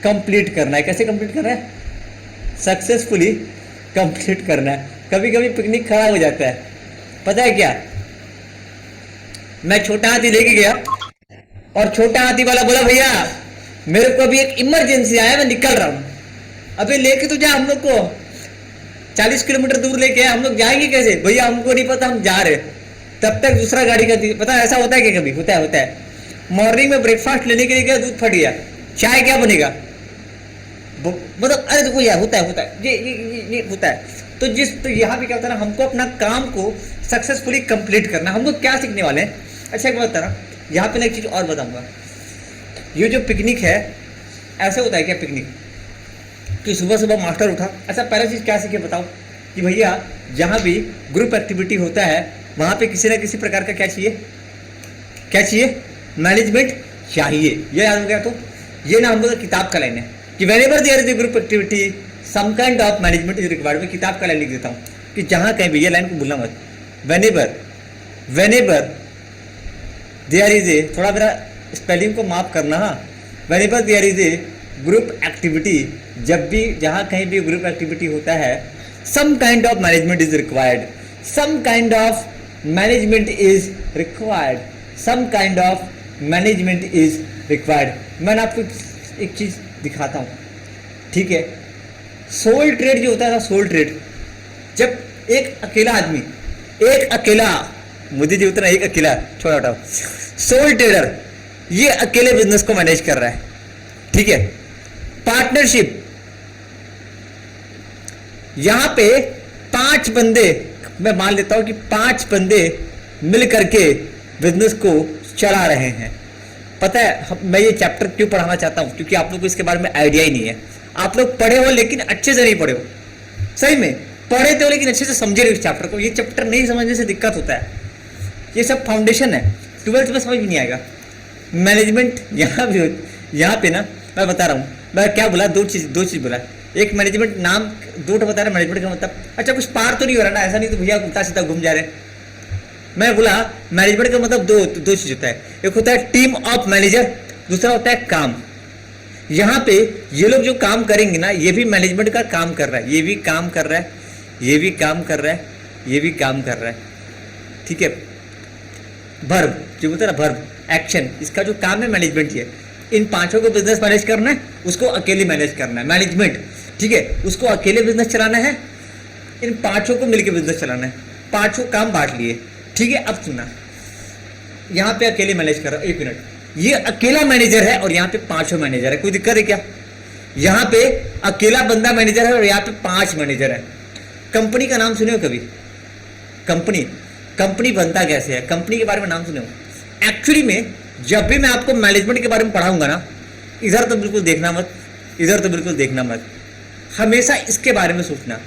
कंप्लीट करना है। कैसे कंप्लीट करना है? सक्सेसफुली कंप्लीट करना है। कभी कभी पिकनिक खराब हो जाता है, पता है क्या, मैं छोटा हाथी लेके गया और छोटा हाथी वाला बोला भैया मेरे को अभी एक इमरजेंसी आया, मैं निकल रहा हूं। अबे लेके तो जा, हम लोग को 40 किलोमीटर दूर लेके, हम लोग जाएंगे कैसे? भैया हमको नहीं पता, हम जा रहे। तब तक दूसरा गाड़ी का, पता है ऐसा होता है क्या कभी? होता है। मॉर्निंग में ब्रेकफास्ट लेने के लिए गया, दूध फट गया, चाय क्या बनेगा, मतलब अरे देखो यार होता है ये होता है। तो यहाँ पे क्या होता है ना, हमको अपना काम को सक्सेसफुली कंप्लीट करना। हम लोग क्या सीखने वाले हैं? अच्छा एक बात बता रहा, यहाँ पे ना एक चीज और बताऊंगा। ये जो पिकनिक है, ऐसे होता है क्या पिकनिक कि सुबह सुबह मास्टर उठा, अच्छा पहला चीज क्या सीखे बताओ कि भैया जहाँ भी ग्रुप एक्टिविटी होता है वहाँ पे किसी ना किसी प्रकार का क्या चाहिए, मैनेजमेंट चाहिए। ये याद हो गया? तो ये ना हम लोग किताब का लाइन है कि whenever there is a group activity some kind of management is required. मैं किताब का लाइन लिख देता हूँ कि जहाँ कहीं भी, ये लाइन को भूलना मत, व्हेनेवर देयर इज ए, थोड़ा मेरा स्पेलिंग को माफ करना, हाँ, whenever there is a group activity, जब भी जहाँ कहीं भी ग्रुप एक्टिविटी होता है, some kind of management is required, some kind of management is required, some kind of management is required. मैं आपको एक चीज दिखाता हूँ, ठीक है। सोल ट्रेड जो होता है ना, सोल ट्रेड, जब एक अकेला आदमी, एक अकेला, मुझे जो उतना एक अकेला, छोटा हटाओ, सोल ट्रेडर ये अकेले बिजनेस को मैनेज कर रहा है, ठीक है। पार्टनरशिप, यहां पे 5 बंदे, मैं मान लेता हूं कि 5 बंदे मिल करके बिजनेस को चला रहे हैं। पता है मैं ये चैप्टर क्यों पढ़ाना चाहता हूं? क्योंकि आप लोग को इसके बारे में आइडिया ही नहीं है। आप लोग पढ़े हो लेकिन अच्छे से नहीं पढ़े हो, सही में पढ़े थे लेकिन अच्छे से समझे नहीं इस चैप्टर को। ये चैप्टर नहीं समझने से दिक्कत होता है। ये सब फाउंडेशन है, 12th में समझ भी नहीं आएगा। मैनेजमेंट यहाँ भी, यहाँ पे ना मैं बता रहा हूँ, मैं क्या बोला, दो चीज बोला। एक मैनेजमेंट नाम, 2 बता रहा मैनेजमेंट का मतलब, अच्छा कुछ पार तो नहीं हो रहा ना, ऐसा नहीं तो भैया उल्टा सीधा घूम जा रहे। मैं बोला मैनेजमेंट का मतलब दो चीज होता है, एक होता है टीम ऑफ मैनेजर, दूसरा होता है काम। यहाँ पे ये लोग जो काम करेंगे ना, ये भी मैनेजमेंट का काम कर रहा है, ये भी काम कर रहा है, ये भी काम कर रहा है, ये भी काम कर रहा है, ठीक है। वर्ब जो बोलते हैं ना, वर्ब एक्शन, इसका जो काम है मैनेजमेंट है। इन 5 को बिजनेस मैनेज करना है, उसको अकेले मैनेज करना है, मैनेजमेंट, ठीक है। उसको अकेले बिजनेस चलाना है, इन 5 को मिलकर बिजनेस चलाना है। 5 काम बांट लिए, ठीक है। अब सुनना, यहाँ पे अकेले मैनेज कर रहा हूं, 1 मिनट, ये अकेला मैनेजर है और यहाँ पे 5 मैनेजर है, कोई दिक्कत है क्या? यहाँ पे अकेला बंदा मैनेजर है और यहाँ पे 5 मैनेजर है। कंपनी का नाम सुने हो कभी? कंपनी बनता कैसे है, कंपनी के बारे में नाम सुने हो? एक्चुअली में जब भी मैं आपको मैनेजमेंट के बारे में पढ़ाऊंगा ना, इधर तो बिल्कुल देखना मत, इधर तो बिल्कुल देखना मत, हमेशा इसके बारे में सोचना।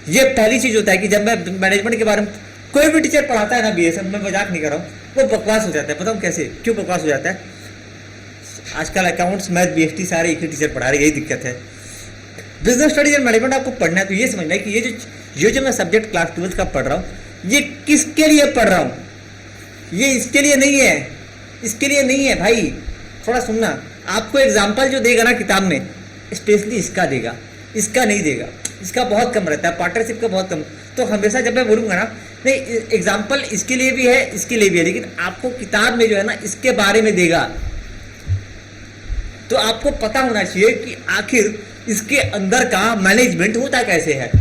ये पहली चीज होता है कि जब मैं मैनेजमेंट के बारे में, कोई भी टीचर पढ़ाता है ना बीएसएफ, मैं मजाक नहीं कर रहा हूँ, वो बकवास हो जाता है। बताऊँ कैसे, क्यों बकवास हो जाता है? आजकल अकाउंट्स, मैथ, बीएसटी सारे एक ही टीचर पढ़ा रहे, यही दिक्कत है। बिजनेस स्टडीज एंड मैनेजमेंट आपको पढ़ना है तो ये समझना है कि ये जो मैं सब्जेक्ट क्लास 12th का पढ़ रहा हूँ, ये किसके लिए पढ़ रहा हूँ? ये इसके लिए नहीं है, इसके लिए नहीं है भाई, थोड़ा सुनना। आपको एग्जाम्पल जो देगा ना किताब में, स्पेशली इसका देगा, इसका नहीं देगा, इसका बहुत कम रहता है, पार्टनरशिप का बहुत कम। तो हमेशा जब मैं बोलूँगा ना, नहीं एग्जाम्पल इसके लिए भी है, इसके लिए भी है, लेकिन आपको किताब में जो है ना इसके बारे में देगा, तो आपको पता होना चाहिए कि आखिर इसके अंदर का मैनेजमेंट होता कैसे है।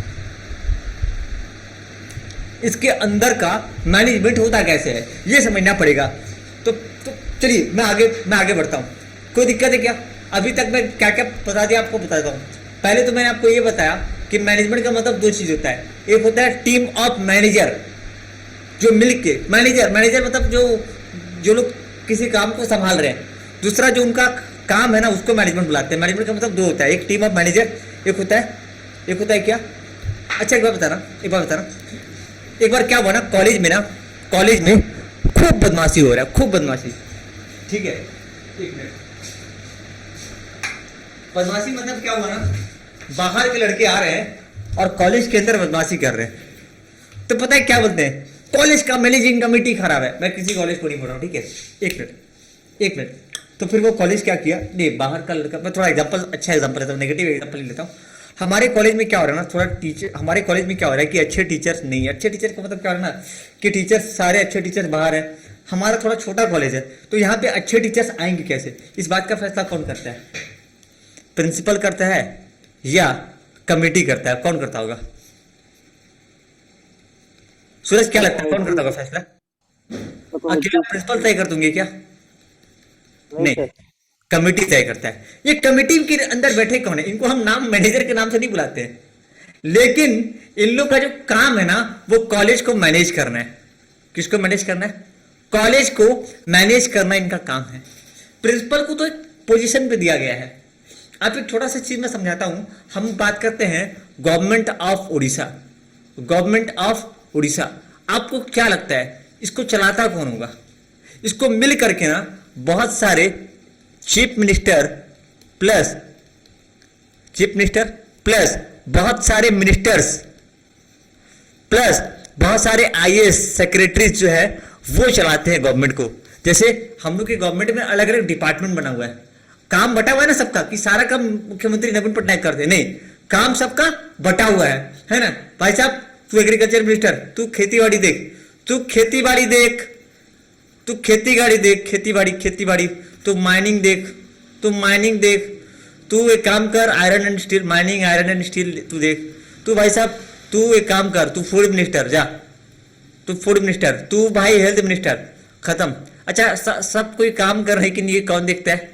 इसके अंदर का मैनेजमेंट होता कैसे है ये समझना पड़ेगा। तो चलिए मैं आगे बढ़ता हूँ। कोई दिक्कत है क्या? अभी तक मैं क्या क्या बता दिया आपको बता देता हूँ। पहले तो मैंने आपको ये बताया कि मैनेजमेंट का मतलब दो चीज होता है। एक होता है टीम ऑफ मैनेजर, जो मिल के मैनेजर मतलब जो लोग किसी काम को संभाल रहे हैं। दूसरा जो उनका काम है ना उसको मैनेजमेंट बुलाते हैं। मैनेजमेंट का मतलब दो होता है, एक टीम ऑफ मैनेजर, एक होता है क्या? अच्छा एक बार बताना, एक बार क्या हुआ ना, कॉलेज में खूब बदमाशी हो रहा है, खूब बदमाशी। ठीक है, एक मिनट। बदमाशी मतलब क्या हुआ ना, बाहर के लड़के आ रहे हैं और कॉलेज के अंदर बदमाशी कर रहे हैं। तो पता है क्या बोलते हैं, कॉलेज का मैनेजिंग कमेटी खराब है। मैं किसी कॉलेज को नहीं बोल रहा हूँ, ठीक है, एक मिनट। तो फिर वो कॉलेज क्या किया, नहीं बाहर का लड़का, मैं थोड़ा अच्छा एग्जांपल लेता हूँ, नेगेटिव एग्जांपल नहीं लेता हूँ। हमारे कॉलेज में क्या हो रहा है ना, थोड़ा टीचर, हमारे कॉलेज में क्या हो रहा है कि अच्छे टीचर्स नहीं है। अच्छे टीचर का मतलब क्या हो रहा है ना कि टीचर्स, सारे अच्छे टीचर्स बाहर हैं। हमारा थोड़ा छोटा कॉलेज है, तो यहाँ पे अच्छे टीचर्स आएंगे कैसे? इस बात का फैसला कौन करता है? प्रिंसिपल करता है या कमेटी करता है? कौन करता होगा? सूरज क्या लगता है कौन करता होगा फैसला? अकेला प्रिंसिपल तय कर दूंगी क्या? नहीं, कमेटी तय करता है। ये कमेटी के अंदर बैठे कौन है? इनको हम नाम मैनेजर के नाम से नहीं बुलाते हैं, लेकिन इन लोग का जो काम है ना वो कॉलेज को मैनेज करना है। किसको मैनेज करना है? कॉलेज को मैनेज करना इनका काम है। प्रिंसिपल को तो एक पोजीशन पे दिया गया है। आप एक छोटा सा चीज मैं समझाता हूं। हम बात करते हैं गवर्नमेंट ऑफ उड़ीसा। आपको क्या लगता है इसको चलाता कौन होगा? इसको मिल करके ना बहुत सारे चीफ मिनिस्टर प्लस बहुत सारे मिनिस्टर्स प्लस बहुत सारे आईएएस सेक्रेटरीज जो है वो चलाते हैं गवर्नमेंट को। जैसे हम लोग के गवर्नमेंट में अलग अलग डिपार्टमेंट बना हुआ है, काम बटा हुआ है ना सबका, कि सारा काम मुख्यमंत्री नवीन पटनायक करते हैं, नहीं, काम सबका बटा हुआ है ना। भाई साहब तू एग्रीकल्चर मिनिस्टर, तू खेती देख, तू खेतीबाड़ी देख, तू माइनिंग देख, तू एक काम कर आयरन एंड स्टील तू देख, तू भाई साहब तू एक काम कर, तू फूड मिनिस्टर, तू भाई हेल्थ मिनिस्टर, खत्म। अच्छा सब कोई काम कर रहे हैं, लेकिन ये कौन देखता है?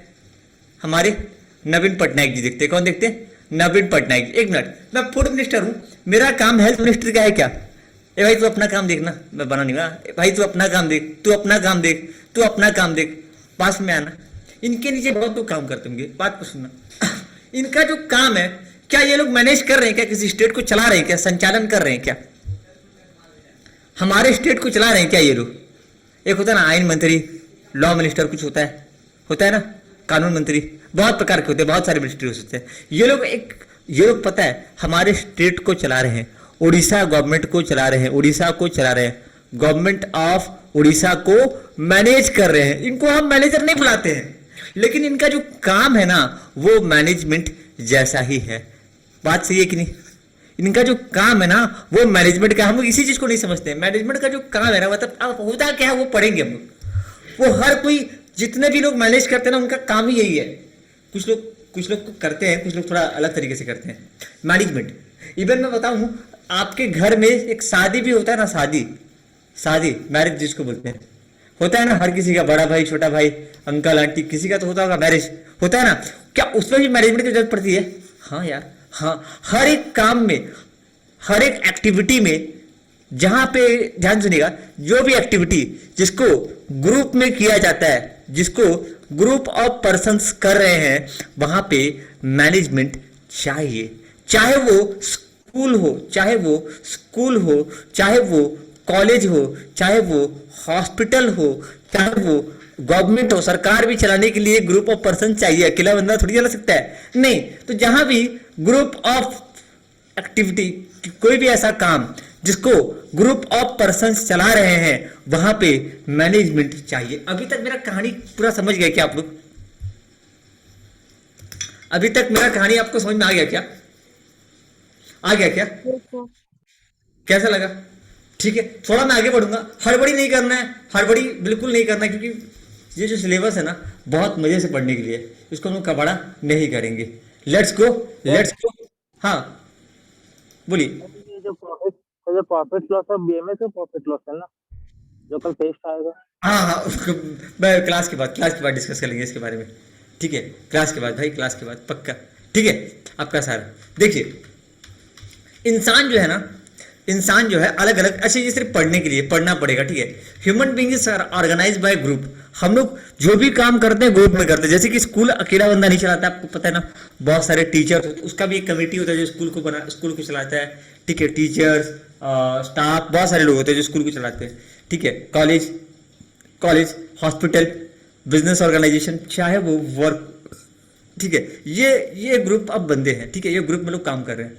हमारे नवीन पटनायक जी देखते हैं। कौन देखते हैं? नवीन पटनायक जी। एक मिनट, मैं फूड मिनिस्टर हूं, मेरा काम हेल्थ मिनिस्टर का है क्या? ए भाई तू अपना काम देखना, मैं बना नहीं बना। भाई तू अपना काम देख, पास में आना। इनके नीचे बहुत लोग काम करते होंगे, बात को सुनना। इनका जो काम है, क्या ये लोग मैनेज कर रहे हैं क्या? किसी स्टेट को चला रहे हैं क्या? संचालन कर रहे हैं क्या? हमारे स्टेट को चला रहे हैं क्या ये लोग? एक होता है ना आईन मंत्री, लॉ मिनिस्टर, कुछ होता है ना, कानून मंत्री, बहुत प्रकार के होते हैं, बहुत सारे मिनिस्ट्री हो सकते हैं। ये लोग पता है हमारे स्टेट को चला रहे हैं, उड़ीसा गवर्नमेंट को चला रहे हैं, गवर्नमेंट ऑफ उड़ीसा को मैनेज कर रहे हैं। इनको हम मैनेजर नहीं बुलाते हैं, लेकिन इनका जो काम है ना वो मैनेजमेंट जैसा ही है। बात सही है कि नहीं? इनका जो काम है ना वो मैनेजमेंट का, हम लोग इसी चीज को नहीं समझते हैं। मैनेजमेंट का जो काम है ना, मतलब होता क्या है वो पढ़ेंगे हम लोग। वो हर कोई, जितने भी लोग मैनेज करते हैं ना उनका काम ही यही है। कुछ लोग तो करते हैं, कुछ लोग थोड़ा अलग तरीके से करते हैं मैनेजमेंट। इवन मैं बताऊं, आपके घर में एक शादी भी होता है ना, शादी मैरिज जिसको बोलते हैं, होता है ना, हर किसी का, बड़ा भाई छोटा भाई अंकल आंटी, किसी का तो होता होगा, मैरिज होता है ना। क्या उसमें भी मैनेजमेंट की जरूरत पड़ती है? हाँ यार, हाँ। हर एक काम में, हर एक एक्टिविटी में, जहां पे ध्यान सुनिएगा, जो भी एक्टिविटी जिसको ग्रुप में किया जाता है, जिसको ग्रुप ऑफ पर्संस कर रहे हैं, वहां पे मैनेजमेंट चाहिए। चाहे वो स्कूल हो, चाहे वो कॉलेज हो, चाहे वो हॉस्पिटल हो, चाहे वो गवर्नमेंट हो, सरकार भी चलाने के लिए ग्रुप ऑफ पर्सन चाहिए। अकेला बंदा थोड़ी चला सकता है, नहीं। तो जहां भी ग्रुप ऑफ एक्टिविटी, कोई भी ऐसा काम जिसको ग्रुप ऑफ पर्संस चला रहे हैं, वहां पे मैनेजमेंट चाहिए। अभी तक मेरा कहानी पूरा समझ गए क्या आप लोग? अभी तक मेरा कहानी आपको समझ में आ गया क्या? कैसा लगा? ठीक है, थोड़ा मैं आगे बढ़ूंगा। हड़बड़ी नहीं करना है, हड़बड़ी बिल्कुल नहीं करना है, क्योंकि ये जो सिलेबस है ना बहुत मजे से पढ़ने के लिए, इसको हम लोग कबाड़ा नहीं करेंगे। Let's go. हाँ बोलिए। ये जो तो जो प्रॉफिट लॉस और बीएमएस का प्रॉफिट लॉस है ना, जो कल टेस्ट आएगा। हाँ हाँ, उसको मैं क्लास के बाद डिस्कस कर लेंगे इसके बारे में। ठीक है, क्लास के बाद भाई, क्लास के बाद पक्का। ठीक है, आपका सारा देखिए, इंसान जो है ना, इंसान जो है अलग अलग, अच्छा ये सिर्फ पढ़ने के लिए पढ़ना पड़ेगा। ठीक है, human being is organise by group. हम लोग जो भी काम करते हैं ग्रुप में करते हैं। जैसे कि स्कूल अकेला बंदा नहीं चलाता, आपको पता है ना, बहुत सारे टीचर, उसका भी एक कमेटी होता है जो स्कूल को चलाता है। ठीक है, टीचर्स, स्टाफ, बहुत सारे लोग होते हैं जो स्कूल को चलाते हैं। ठीक है, कॉलेज, हॉस्पिटल, बिजनेस ऑर्गेनाइजेशन, चाहे वो वर्क। ठीक है, ये ग्रुप अब बंदे हैं। ठीक है, ये ग्रुप में लोग काम कर रहे हैं।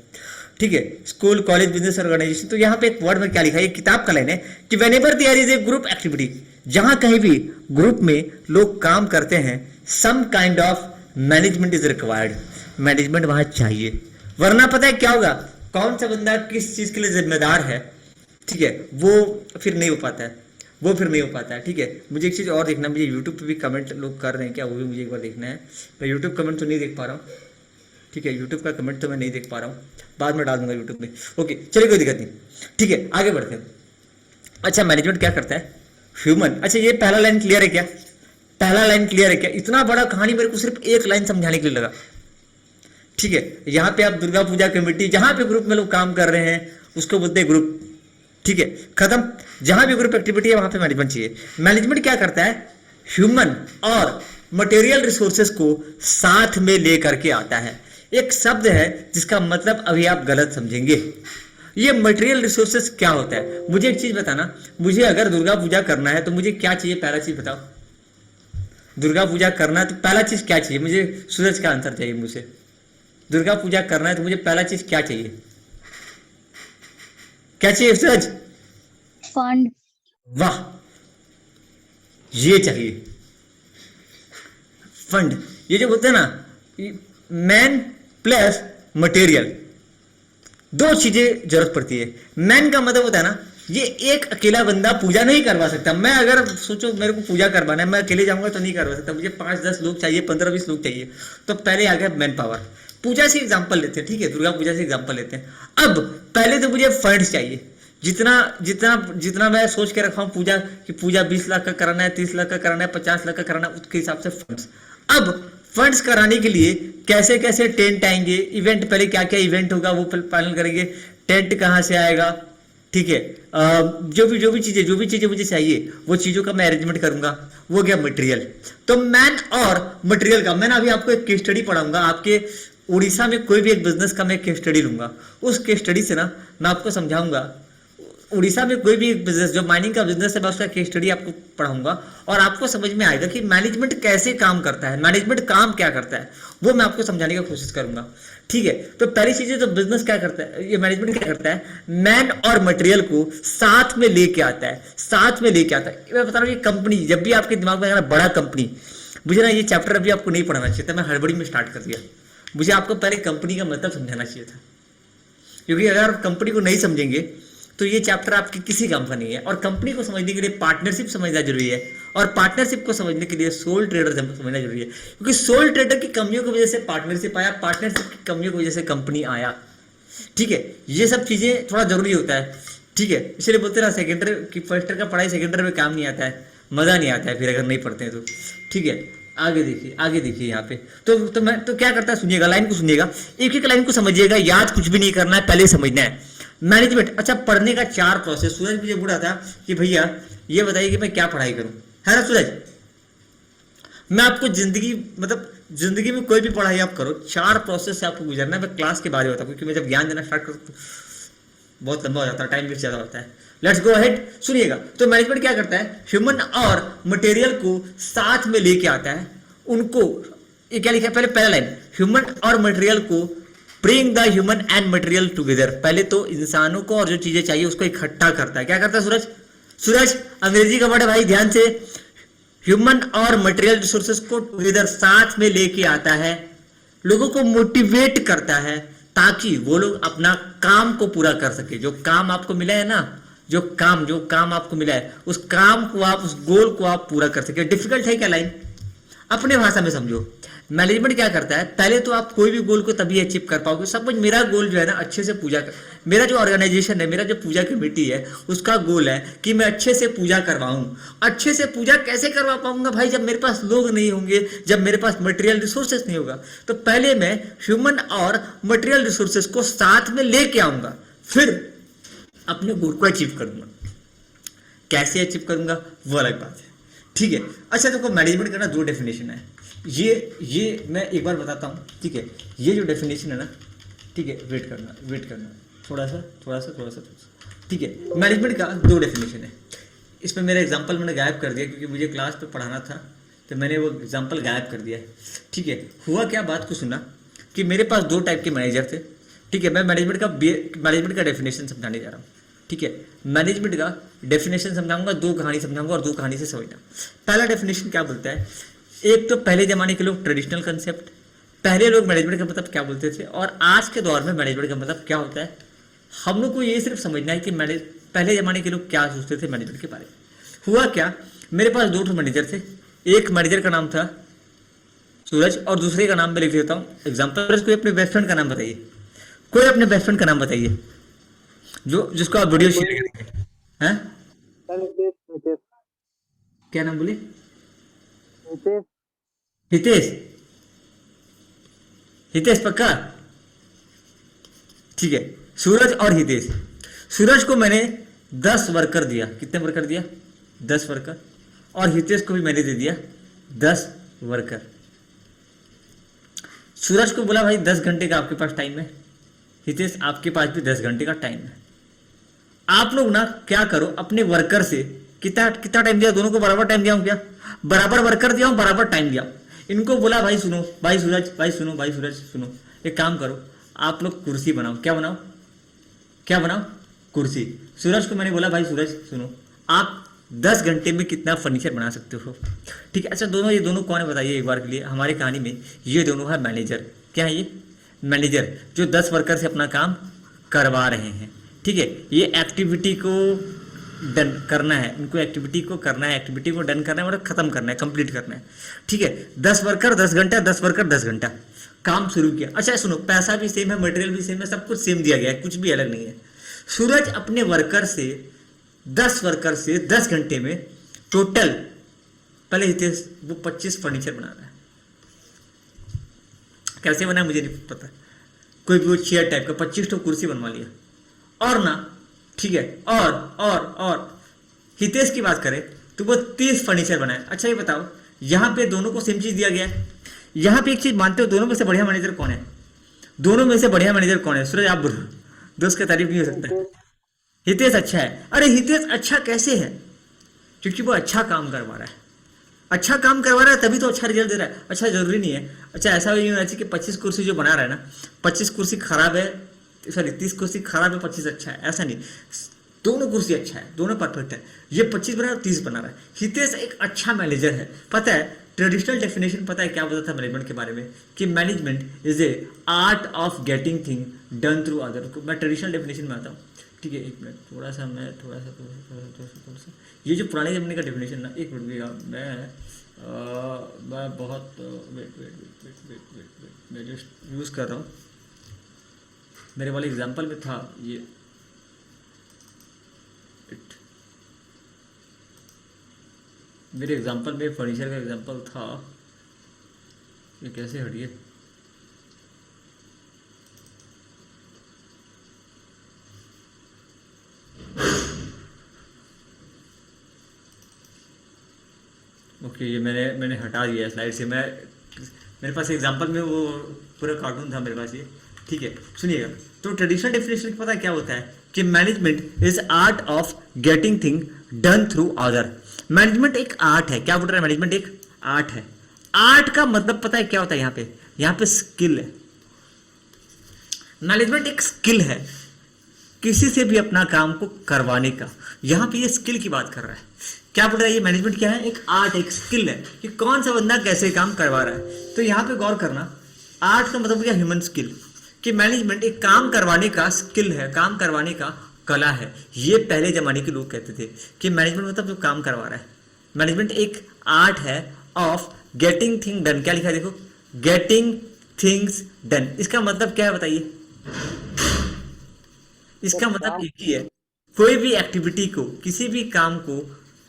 ठीक है, स्कूल, कॉलेज, बिजनेस ऑर्गेनाइजेशन। तो यहाँ पे एक वर्ड में क्या लिखा है, एक किताब का लाइन है कि whenever there is a group activity, जहां कहीं भी ग्रुप में लोग काम करते हैं, some kind of management is required. Management वहां चाहिए, वरना पता है क्या होगा, कौन सा बंदा किस चीज के लिए जिम्मेदार है, ठीक है, वो फिर नहीं हो पाता है। ठीक है, मुझे एक चीज और देखना, मुझे यूट्यूब पे भी कमेंट लोग कर रहे हैं क्या, वो भी मुझे एक बार देखना है। मैं यूट्यूब कमेंट तो नहीं देख पा रहा हूँ। ठीक है, यूट्यूब का कमेंट तो मैं नहीं देख पा रहा हूँ, बाद में डाल दूंगा यूट्यूब में। ओके, चलिए, कोई दिक्कत नहीं। ठीक है, आगे बढ़ते हैं। अच्छा, मैनेजमेंट क्या करता है, ह्यूमन। अच्छा, ये पहला लाइन क्लियर है क्या? इतना बड़ा कहानी मेरे को सिर्फ एक लाइन समझाने के लिए लगा। ठीक है, यहाँ पे आप दुर्गा पूजा कमेटी, जहां पे ग्रुप में लोग काम कर रहे हैं उसको बोलते हैं ग्रुप। ठीक है, खत्म। जहां भी ग्रुप एक्टिविटी है वहां पे मैनेजमेंट चाहिए। मैनेजमेंट क्या करता है, ह्यूमन और मटेरियल रिसोर्सेज को साथ में लेकर के आता है। एक शब्द है जिसका मतलब अभी आप गलत समझेंगे। ये मटेरियल रिसोर्सेज क्या होता है, मुझे एक चीज बताना, मुझे अगर दुर्गा पूजा करना है तो मुझे क्या चाहिए, पहला चीज बताओ। दुर्गा पूजा करना है तो पहला चीज क्या चाहिए मुझे? सूरज का आंसर चाहिए मुझे। दुर्गा पूजा करना है तो मुझे पहला चीज क्या चाहिए? क्या चाहिए सूरज? फंड। वाह, ये चाहिए फंड। ये जो बोलते हैं ना, मैन प्लस मटेरियल, दो चीजें जरूरत पड़ती है। मैन का मतलब होता है ना, ये एक अकेला बंदा पूजा नहीं करवा सकता। मैं अगर सोचो मेरे को पूजा करवाना है, मैं अकेले जाऊंगा तो नहीं करवा सकता, मुझे 5-10 लोग चाहिए, 15-20 लोग चाहिए। तो पहले आ गया मैन पावर। पूजा से एग्जांपल लेते हैं, ठीक है, दुर्गा पूजा से एग्जांपल लेते हैं। अब पहले तो मुझे फंड्स चाहिए, जितना मैं सोच के रखा हूं पूजा कि पूजा 20 लाख का कराना है, 30 लाख का कराना है, 50 लाख का कराना है, उसके हिसाब से फंड्स। अब फंड्स कराने के लिए कैसे कैसे टेंट आएंगे, इवेंट, पहले क्या क्या इवेंट होगा वो फाइनल करेंगे, टेंट कहां से आएगा, ठीक है, जो भी चीजें मुझे चाहिए वो चीजों का मैं अरेंजमेंट करूंगा। वो गया मटेरियल। तो मैन और मटेरियल का, मैंने अभी आपको एक केस स्टडी पढ़ाऊंगा। आपके उड़ीसा में कोई भी एक बिजनेस का मैं केस स्टडी लूंगा, उस केस स्टडी से ना मैं आपको समझाऊंगा। उड़ीसा में कोई भी एक बिजनेस, जो माइनिंग का बिजनेस है, मैं उसका केस स्टडी आपको पढ़ाऊंगा और आपको समझ में आएगा कि मैनेजमेंट कैसे काम करता है, मैनेजमेंट काम क्या करता है, वो मैं आपको समझाने की कोशिश करूंगा। ठीक है, तो पहली चीज है, तो बिजनेस क्या करता है, ये मैनेजमेंट क्या करता है, मैन और मटेरियल को साथ में लेके आता है। मैं बता रहा हूँ, ये कंपनी, जब भी आपके दिमाग में आएगा ना बड़ा कंपनी, मुझे ना ये चैप्टर अभी आपको नहीं पढ़ाना चाहिए था, मैं हड़बड़ी में स्टार्ट कर दिया। मुझे आपको पहले कंपनी का मतलब समझाना चाहिए था, क्योंकि अगर आप कंपनी को नहीं समझेंगे तो ये चैप्टर आपके किसी काम का नहीं है। और कंपनी को समझने के लिए पार्टनरशिप समझना जरूरी है, और पार्टनरशिप को समझने के लिए सोल ट्रेडर समझना जरूरी है, क्योंकि सोल ट्रेडर की कमियों की वजह से पार्टनरशिप आया, पार्टनरशिप की कमियों की वजह से कंपनी आया। ठीक है, ये सब चीजें थोड़ा जरूरी होता है। ठीक है, इसलिए बोलते ना, सेकेंडरी की फर्स्ट ईयर का पढ़ाई सेकेंडरी में काम नहीं आता है, मजा नहीं आता है फिर अगर नहीं पढ़ते हैं तो। ठीक है, आगे देखिए यहाँ पे तो मैं तो क्या करता है, सुनिएगा, लाइन को सुनिएगा, एक एक लाइन को समझिएगा, याद कुछ भी नहीं करना है, पहले समझना है मैनेजमेंट। अच्छा, पढ़ने का 4 प्रोसेस। सूरज मुझे बोला था कि भैया ये बताइए कि मैं क्या पढ़ाई करूं, है ना सूरज? मैं आपको जिंदगी में कोई भी पढ़ाई आप करो, 4 प्रोसेस से आपको गुजरना है। मैं क्लास के बारे में बताऊं, क्योंकि मैं जब ज्ञान देना स्टार्ट करूं तो बहुत लंबा हो जाता है, टाइम वेस्ट ज्यादा होता है। लेट्स गो अहेड, सुनिएगा। तो मैनेजमेंट क्या करता है, ह्यूमन और मटेरियल को साथ में लेके आता है। उनको, ये क्या लिखा है, पहला लाइन, ह्यूमन और मटेरियल को, bring the human and material together. पहले तो इंसानों को और जो चीजें चाहिए उसको इकट्ठा करता है। क्या करता है सूरज? अंग्रेजी का वर्ड है भाई, ध्यान से। ह्यूमन और मटेरियल रिसोर्सेज को टुगेदर, साथ में लेके आता है, लोगों को मोटिवेट करता है ताकि वो लोग अपना काम को पूरा कर सके। जो काम आपको मिला है ना, जो काम आपको मिला है, उस काम को आप, उस गोल को आप पूरा कर सके। डिफिकल्ट है क्या लाइन? अपने भाषा में समझो। मैनेजमेंट क्या करता है, पहले तो आप कोई भी गोल को तभी अचीव कर पाओगे। सपोज मेरा गोल जो है ना अच्छे से पूजा कर, मेरा जो ऑर्गेनाइजेशन है, मेरा जो पूजा कमेटी है, उसका गोल है कि मैं अच्छे से पूजा करवाऊं। अच्छे से पूजा कैसे करवा पाऊंगा भाई, जब मेरे पास लोग नहीं होंगे, जब मेरे पास मटेरियल रिसोर्सेस नहीं होगा। तो पहले मैं ह्यूमन और मटेरियल रिसोर्सेस को साथ में लेके आऊंगा, फिर अपने गोल को अचीव करूंगा। कैसे अचीव करूंगा वो अलग बात है, ठीक है। अच्छा देखो, मैनेजमेंट का ना दो डेफिनेशन है। ये मैं एक बार बताता हूँ, ठीक है। ये जो डेफिनेशन है ना, ठीक है, वेट करना थोड़ा सा, ठीक है। मैनेजमेंट का दो डेफिनेशन है। इसमें मेरा एग्जांपल मैंने गायब कर दिया क्योंकि मुझे क्लास पे पढ़ाना था, तो मैंने वो एग्जांपल गायब कर दिया है, ठीक है। हुआ क्या, बात को सुना कि मेरे पास दो टाइप के मैनेजर थे, ठीक है। मैं मैनेजमेंट का डेफिनेशन समझाने जा रहा हूँ, ठीक है। मैनेजमेंट का डेफिनेशन समझाऊंगा, दो कहानी समझाऊंगा और दो कहानी से समझना। पहला डेफिनेशन क्या बोलता है, एक तो पहले जमाने के लोग ट्रेडिशनल कंसेप्ट, पहले लोग मैनेजमेंट का मतलब क्या बोलते थे, और आज के दौर में मैनेजमेंट का मतलब क्या होता है। हम लोग को ये सिर्फ समझना है कि पहले जमाने के लोग क्या सोचते थे मैनेजमेंट के बारे में। हुआ क्या, मेरे पास दो ठो मैनेजर थे। एक मैनेजर का नाम था सूरज और दूसरे का नाम मैं लिख देता हूँ एग्जाम्पल। कोई अपने बेस्ट फ्रेंड का नाम बताइए, कोई अपने बेस्ट फ्रेंड का नाम बताइए जो जिसको आप वीडियो शेयर करेंगे। हैं, नितेश। क्या नाम बोले? नितेश। हितेश। हितेश पक्का, ठीक है। सूरज और हितेश। सूरज को मैंने 10 वर्कर दिया। कितने वर्कर दिया? 10 वर्कर। और हितेश को भी मैंने दे दिया 10 वर्कर। सूरज को बोला भाई 10 घंटे का आपके पास टाइम है, हितेश आपके पास भी 10 घंटे का टाइम है। आप लोग ना क्या करो, अपने वर्कर से कितना कितना टाइम दिया, दोनों को बराबर टाइम दिया हूं क्या? बराबर वर्कर दिया हूं, बराबर टाइम दिया। इनको बोला भाई सुनो, भाई सूरज, भाई सुनो, भाई सूरज सुनो, एक काम करो, आप लोग कुर्सी बनाओ। क्या बनाओ? क्या बनाओ? कुर्सी। सूरज को मैंने बोला भाई सूरज सुनो, आप 10 घंटे में कितना फर्नीचर बना सकते हो? ठीक है। अच्छा दोनों, ये दोनों कौन है बताइए एक बार के लिए हमारी कहानी में। ये दोनों है मैनेजर। क्या है ये? मैनेजर, जो 10 वर्कर से अपना काम करवा रहे हैं, ठीक है। ये एक्टिविटी को डन करना है, इनको एक्टिविटी को करना है, एक्टिविटी को डन करना है, मतलब खत्म करना है, कंप्लीट करना है, ठीक है। 10 वर्कर 10 घंटा, 10 वर्कर 10 घंटा काम शुरू किया। अच्छा सुनो, पैसा भी सेम है, मटेरियल भी सेम है, सब कुछ सेम दिया गया है, कुछ भी अलग नहीं है। सूरज अपने वर्कर से 10 वर्कर से 10 घंटे में टोटल, पहले हितेश वो 25 फर्नीचर बना रहा है। कैसे बना मुझे नहीं पता, कोई भी वो चेयर टाइप का 25 तो कुर्सी बनवा लिया। और ना, ठीक है, और हितेश की बात करें तो वो 30 फर्नीचर बनाए। अच्छा ये बताओ, यहां पे दोनों को सेम चीज दिया गया है। यहां पे एक चीज मानते हो, दोनों में से बढ़िया मैनेजर कौन है? दोनों में से बढ़िया मैनेजर कौन है? सूरज आप बोलो, दोस्त का तारीफ नहीं हो सकता। हितेश अच्छा है। अरे हितेश अच्छा कैसे है? क्योंकि वो अच्छा काम करवा रहा है। अच्छा काम करवा रहा है तभी तो अच्छा रिजल्ट दे रहा है। अच्छा जरूरी नहीं है, अच्छा ऐसा भी नहीं होना चाहिए कि 25 कुर्सी जो बना रहा है ना, 25 कुर्सी खराब है, सॉरी 30 कुर्सी खराब है, 25 अच्छा है, ऐसा नहीं। दोनों कुर्सी अच्छा है, दोनों परफेक्ट है। ये 25 बना रहा है, 30 बना रहा है। हितेश एक अच्छा मैनेजर है। पता है ट्रेडिशनल डेफिनेशन पता है क्या बोलता था मैनेजमेंट के बारे में, कि management is a art of getting thing done through other. मैं ट्रेडिशनल डेफिनेशन में आता हूँ, ठीक है। एक मिनट, थोड़ा सा ये जो पुराने जमाने का डेफिनेशन ना, एक मिनट मैं बहुत वेट मैं जस्ट यूज़ कर रहा हूँ। मेरे वाले एग्जाम्पल में था ये, मेरे एग्जाम्पल में फर्नीचर का एग्जाम्पल था। ये कैसे हटिए, ओके ये मैंने हटा दिया स्लाइड से। मेरे पास एग्जांपल में वो पूरा कार्टून था मेरे पास ये, ठीक है। सुनिएगा, तो ट्रेडिशनल डेफिनेशन पता है क्या होता है, कि management is art of getting thing done through other. Management एक आर्ट है। क्या बोल रहा है? मैनेजमेंट एक आर्ट है। आर्ट का मतलब पता है क्या होता है? यहाँ पे स्किल है। मैनेजमेंट एक स्किल है, किसी से भी अपना काम को करवाने का। यहाँ पे ये स्किल की बात कर रहा है। क्या बोल रहा है? ये मैनेजमेंट क्या है? एक आर्ट, एक स्किल है कि कौन सा बंदा कैसे काम करवा रहा है। तो यहाँ पे गौर करना, आर्ट का मतलब क्या? Human skill. कि मैनेजमेंट एक काम करवाने का स्किल है, काम करवाने का कला है। ये पहले जमाने के लोग कहते थे कि मैनेजमेंट मतलब जो काम करवा रहा है। मैनेजमेंट एक आर्ट है ऑफ गेटिंग थिंग डन। क्या लिखा है देखो, गेटिंग थिंग्स डन, इसका मतलब क्या है बताइए? इसका मतलब एक ही है, कोई भी एक्टिविटी को, किसी भी काम को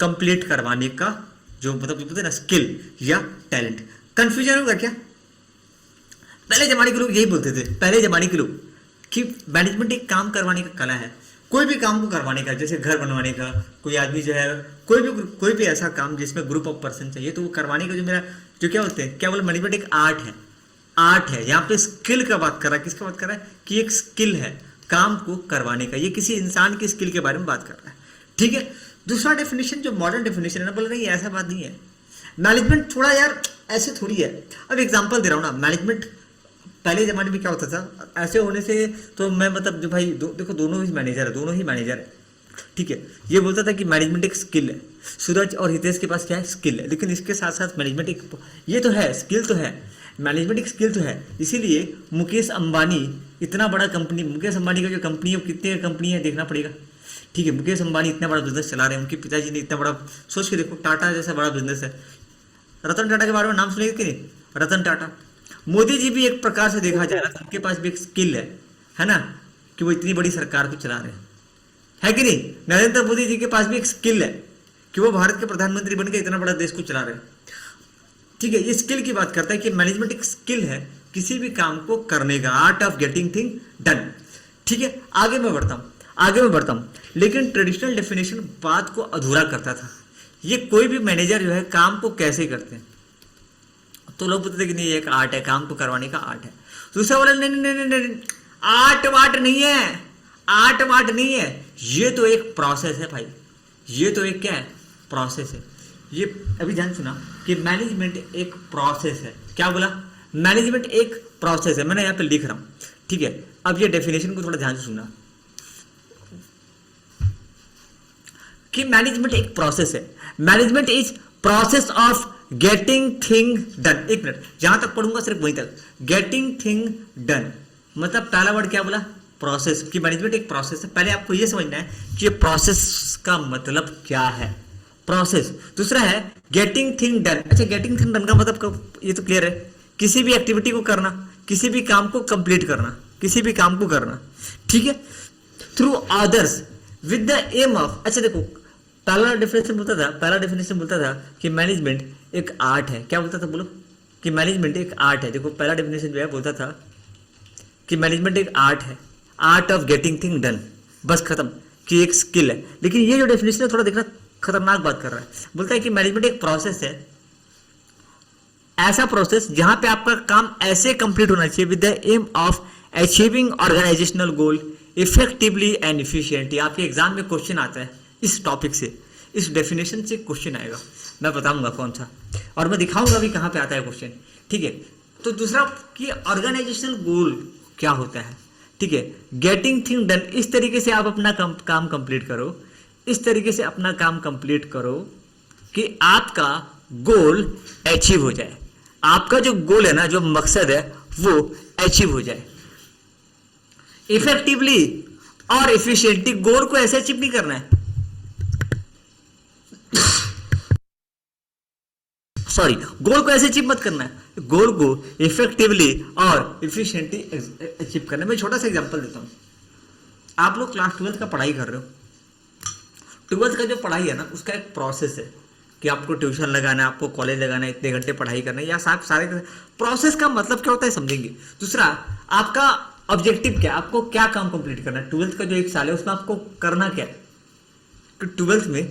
कंप्लीट करवाने का जो मतलब बोलते हैं ना स्किल या टैलेंट। कंफ्यूजन होगा क्या? पहले जमाने के लोग यही बोलते थे, पहले जमाने के लोग, कि मैनेजमेंट एक काम करवाने का कला है, कोई भी काम को करवाने का, जैसे घर बनवाने का, कोई आदमी जो है कोई भी ऐसा काम जिसमें ग्रुप ऑफ पर्सन चाहिए तो वो करवाने का जो मेरा जो क्या बोलते हैं, क्या बोले, मैनेजमेंट एक आर्ट है। आर्ट है, यहाँ पे स्किल का बात कर रहा है, किसका बात कर रहा है कि एक स्किल है काम को करवाने का, ये किसी इंसान की स्किल के बारे में बात कर रहा है। ठीक है, दूसरा डेफिनेशन जो मॉडर्न डेफिनेशन है ना, बोल रही है ऐसा बात नहीं है, मैनेजमेंट थोड़ा यार ऐसे थोड़ी है। अब एग्जांपल दे रहा हूँ ना, मैनेजमेंट पहले जमाने में क्या होता था, ऐसे होने से तो मैं मतलब जो भाई देखो दोनों ही मैनेजर है, दोनों ही मैनेजर है। ठीक है, ये बोलता था कि मैनेजमेंट एक स्किल है, सूरज और हितेश के पास क्या है, स्किल है, लेकिन इसके साथ साथ मैनेजमेंट एक, ये तो है स्किल तो है, मैनेजमेंट एक स्किल तो है। इसीलिए मुकेश अंबानी इतना बड़ा कंपनी, मुकेश अंबानी का जो कंपनी है वो कितने कंपनी है देखना पड़ेगा। ठीक है, मुकेश अंबानी इतना बड़ा बिजनेस चला रहे हैं, उनके पिताजी ने इतना बड़ा, सोच के देखो टाटा जैसा बड़ा बिजनेस है। रतन टाटा के बारे में नाम सुनेगा कि नहीं, रतन टाटा। मोदी जी भी एक प्रकार से देखा जाए ना, उनके पास भी एक स्किल है ना, कि वो इतनी बड़ी सरकार को चला रहे हैं, है कि नहीं। नरेंद्र मोदी जी के पास भी एक स्किल है कि वो भारत के प्रधानमंत्री बनकर इतना बड़ा देश को चला रहे हैं। ठीक है, ये स्किल की बात करता है कि मैनेजमेंट एक स्किल है किसी भी काम को करने का, art of getting thing done. ठीक है, आगे मैं बढ़ता हूं, लेकिन ट्रेडिशनल डेफिनेशन बात को अधूरा करता था। ये कोई भी मैनेजर जो है काम को कैसे करते हैं, तो लोग बोलते थे कि नहीं ये एक आर्ट है, काम को करवाने का आर्ट है। दूसरा बोला नहीं नहीं नहीं नहीं, आर्ट वाट नहीं है, आर्ट वाट नहीं है, ये तो एक प्रोसेस है भाई, ये तो एक क्या है, प्रोसेस है। ये अभी ध्यान सुना कि मैनेजमेंट एक प्रोसेस है, क्या बोला, मैनेजमेंट एक प्रोसेस है, मैंने यहाँ पे लिख रहा हूं। ठीक है, अब ये डेफिनेशन को थोड़ा ध्यान से सुनना कि मैनेजमेंट एक प्रोसेस है, management is process of getting thing done. एक मिनट, जहां तक पढ़ूंगा सिर्फ वहीं तक, गेटिंग थिंग डन मतलब पहला वर्ड क्या बोला, प्रोसेस, कि मैनेजमेंट एक प्रोसेस है। पहले आपको यह समझना है कि ये प्रोसेस का मतलब क्या है, प्रोसेस। दूसरा है गेटिंग थिंग डन। अच्छा, गेटिंग थिंग डन का मतलब ये तो क्लियर है, किसी भी एक्टिविटी को करना, किसी भी काम को कंप्लीट करना, किसी भी काम को करना। ठीक है, through others with the aim of, अच्छा देखो पहला डेफिनेशन बोलता था कि मैनेजमेंट एक आर्ट है, क्या बोलता था बोलो, कि मैनेजमेंट एक आर्ट है। देखो पहला डेफिनेशन जो है बोलता था कि मैनेजमेंट एक आर्ट है, art of getting thing done, बस खत्म, कि एक स्किल है। लेकिन ये जो डेफिनेशन है थोड़ा देखना खतरनाक बात कर रहा है, बोलता है कि मैनेजमेंट एक प्रोसेस है, ऐसा प्रोसेस जहां पे आपका काम ऐसे कंप्लीट होना चाहिए with the aim of achieving organisational goal effectively and efficiently. आपके एग्जाम में क्वेश्चन आता है इस टॉपिक से, इस डेफिनेशन से क्वेश्चन आएगा, मैं बताऊंगा कौन सा, और मैं दिखाऊंगा भी कहां पे आता है क्वेश्चन। ठीक है, तो दूसरा कि ऑर्गेनाइजेशनल गोल क्या होता है। ठीक है, गेटिंग थिंग डन, इस तरीके से आप अपना काम कंप्लीट करो, इस तरीके से अपना काम कंप्लीट करो कि आपका गोल अचीव हो जाए, आपका जो गोल है ना, जो मकसद है वो अचीव हो जाए इफेक्टिवली और एफिशिएंटली। गोल को ऐसे अचीव नहीं करना है, सॉरी, गोल को ऐसे अचीव मत करना है, गोल को इफेक्टिवली और एफिशिएंटली अचीव करना है। मैं छोटा सा एग्जांपल देता हूं, आप लोग क्लास 12 का पढ़ाई कर रहे हो, 12 का जो पढ़ाई है ना उसका एक प्रोसेस है कि आपको ट्यूशन लगाना है, आपको कॉलेज लगाना है, इतने घंटे पढ़ाई करना है, या सारे प्रोसेस का मतलब क्या होता है समझेंगे। दूसरा, आपका ऑब्जेक्टिव क्या है, आपको क्या काम कंप्लीट करना है, 12th का जो एक साल है उसमें आपको करना क्या है, तो 12th में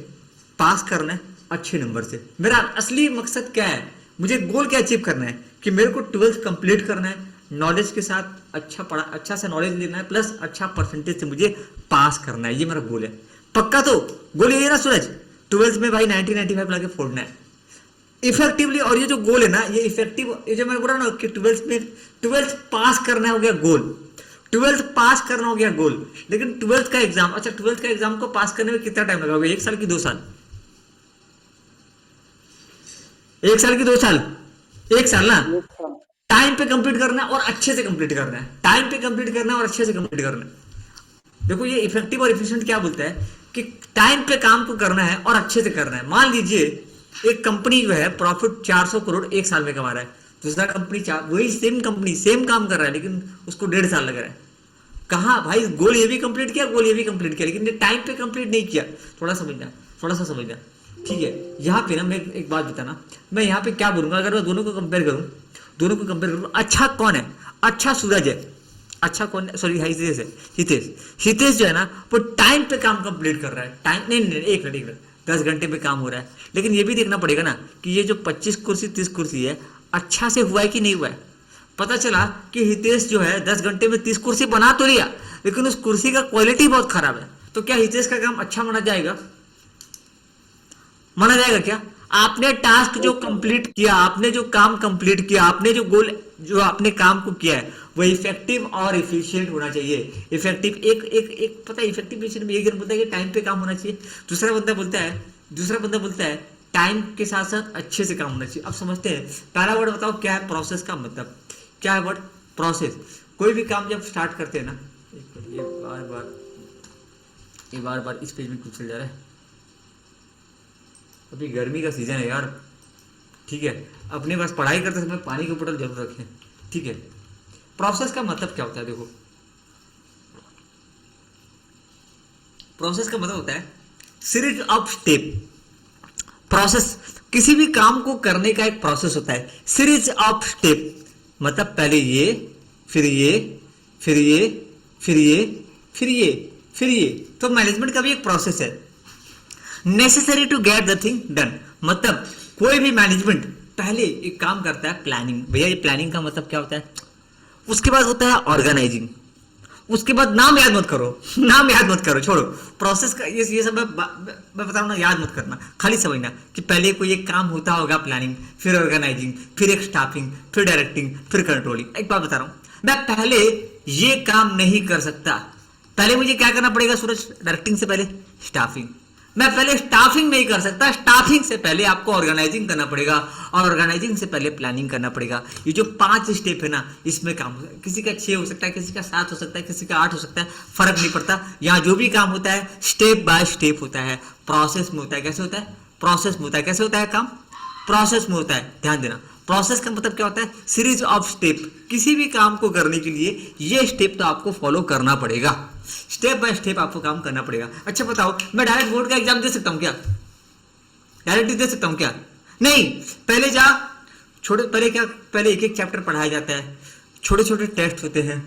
पास करना है अच्छे नंबर से। मेरा असली मकसद क्या है, मुझे गोल क्या अचीव करना है कि मेरे को 12th कंप्लीट करना है, नॉलेज के साथ अच्छा सा नॉलेज लेना है, प्लस अच्छा परसेंटेज से मुझे पास करना है, ये मेरा गोल है। पक्का तो गोल ये ना सूरज, 12th में भाई 90-95 लाके फोड़ना है इफेक्टिवली। और ये जो गोल है ना, ये इफेक्टिव, ये जो मैं बोल रहा हूं ना कि 12th पास करना हो गया गोल, 12th पास करना हो गया गोल। लेकिन 12th का एग्जाम, अच्छा 12th का एग्जाम को पास करने में कितना टाइम लगा, 1 साल की 2 साल, 1 साल की 2 साल, 1 साल ना, टाइम पे कंप्लीट करना है और अच्छे से कंप्लीट करना है, टाइम पे कंप्लीट करना है और अच्छे से कंप्लीट करना है। देखो ये इफेक्टिव और एफिशिएंट क्या बोलता है कि टाइम पे काम को करना है और अच्छे से करना है। मान लीजिए एक कंपनी जो है प्रॉफिट 400 करोड़ 1 साल में कमा रहा है, दूसरा कंपनी वही सेम कंपनी सेम काम कर रहा है, लेकिन उसको 1.5 साल लग रहा है। कहाँ भाई, गोल ये भी कंप्लीट किया, गोल ये भी कंप्लीट किया, लेकिन टाइम पे कंप्लीट नहीं किया। थोड़ा समझना, थोड़ा सा समझना, ठीक है। यहाँ पे ना मैं एक बात बताना, मैं यहाँ पे क्या बोलूंगा, अगर मैं दोनों को कंपेयर करूँ, अच्छा कौन है? अच्छा सूरज है। अच्छा कौन है? सॉरी, हितेश है। हितेश जो है ना, वो टाइम पे काम कंप्लीट कर रहा है। टाइम नहीं, एक मिनट 10 घंटे पे काम हो रहा है। लेकिन ये भी देखना पड़ेगा ना कि ये जो 25 कुर्सी 30 कुर्सी है, अच्छा से हुआ है कि नहीं हुआ है। पता चला कि हितेश जो है 10 घंटे में 30 कुर्सी बना तो लिया, लेकिन उस कुर्सी का क्वालिटी बहुत खराब है, तो क्या हितेश का काम अच्छा माना जाएगा? माना जाएगा क्या? आपने टास्क जो कंप्लीट किया, आपने जो काम कंप्लीट किया, आपने जो गोल, जो आपने काम को किया है, वो इफेक्टिव और इफिशिएंट होना चाहिए। इफेक्टिव एक पता है, इफेक्टिव में एक जन बोलता है कि टाइम पे काम होना चाहिए, दूसरा बंदा बोलता है टाइम के साथ साथ अच्छे से काम होना चाहिए। अब समझते हैं, पहला वर्ड बताओ क्या है प्रोसेस का मतलब, क्या है वर्ड प्रोसेस। कोई भी काम जब स्टार्ट करते हैं ना, ये बार बार इस पेज में क्यों चल जा रहा है? अभी गर्मी का सीजन है यार, ठीक है। अपने पास पढ़ाई करते समय पानी की बोतल जरूर रखें, ठीक है। प्रोसेस का मतलब क्या होता है? देखो, प्रोसेस का मतलब होता है सीरीज ऑफ स्टेप। प्रोसेस, किसी भी काम को करने का एक प्रोसेस होता है, सीरीज ऑफ स्टेप। मतलब पहले ये, फिर ये, फिर ये, फिर ये, फिर ये, फिर ये। तो मैनेजमेंट का भी एक प्रोसेस है, necessary to get the thing done. मतलब कोई भी मैनेजमेंट पहले एक काम करता है प्लानिंग। भैया ये प्लानिंग का मतलब क्या होता है? उसके बाद होता है ऑर्गेनाइजिंग, उसके बाद नाम याद मत करो, छोड़ो प्रोसेस का। ये सब मैं बता रहा हूँ ना, याद मत करना, खाली समझना कि पहले कोई एक काम होता होगा प्लानिंग, फिर ऑर्गेनाइजिंग, फिर एक स्टाफिंग, फिर डायरेक्टिंग, फिर कंट्रोलिंग। एक बात बता रहा हूँ, मैं पहले ये काम नहीं कर सकता, पहले मुझे क्या करना पड़ेगा सूरज? डायरेक्टिंग से पहले स्टाफिंग। मैं पहले स्टाफिंग नहीं कर सकता, स्टाफिंग से पहले आपको ऑर्गेनाइजिंग करना पड़ेगा, और ऑर्गेनाइजिंग से पहले प्लानिंग करना पड़ेगा। ये जो 5 स्टेप है ना, इसमें काम हो सकता है, किसी का 6 हो सकता है, किसी का 7 हो सकता है, किसी का 8 हो सकता है, फर्क नहीं पड़ता। यहाँ जो भी काम होता है स्टेप बाय स्टेप होता है, प्रोसेस में होता है। कैसे होता है? प्रोसेस में होता है। कैसे होता है काम? प्रोसेस में होता है। ध्यान देना, प्रोसेस का मतलब क्या होता है? Series of step. किसी भी काम को करने के लिए ये स्टेप तो आपको फॉलो करना पड़ेगा, स्टेप बाय स्टेप आपको काम करना पड़ेगा। अच्छा बताओ, मैं डायरेक्ट बोर्ड का एग्जाम दे सकता हूं क्या? डायरेक्ट दे सकता हूं क्या? नहीं, पहले पहले एक चैप्टर पढ़ाया जाता है, छोटे छोटे टेस्ट होते हैं,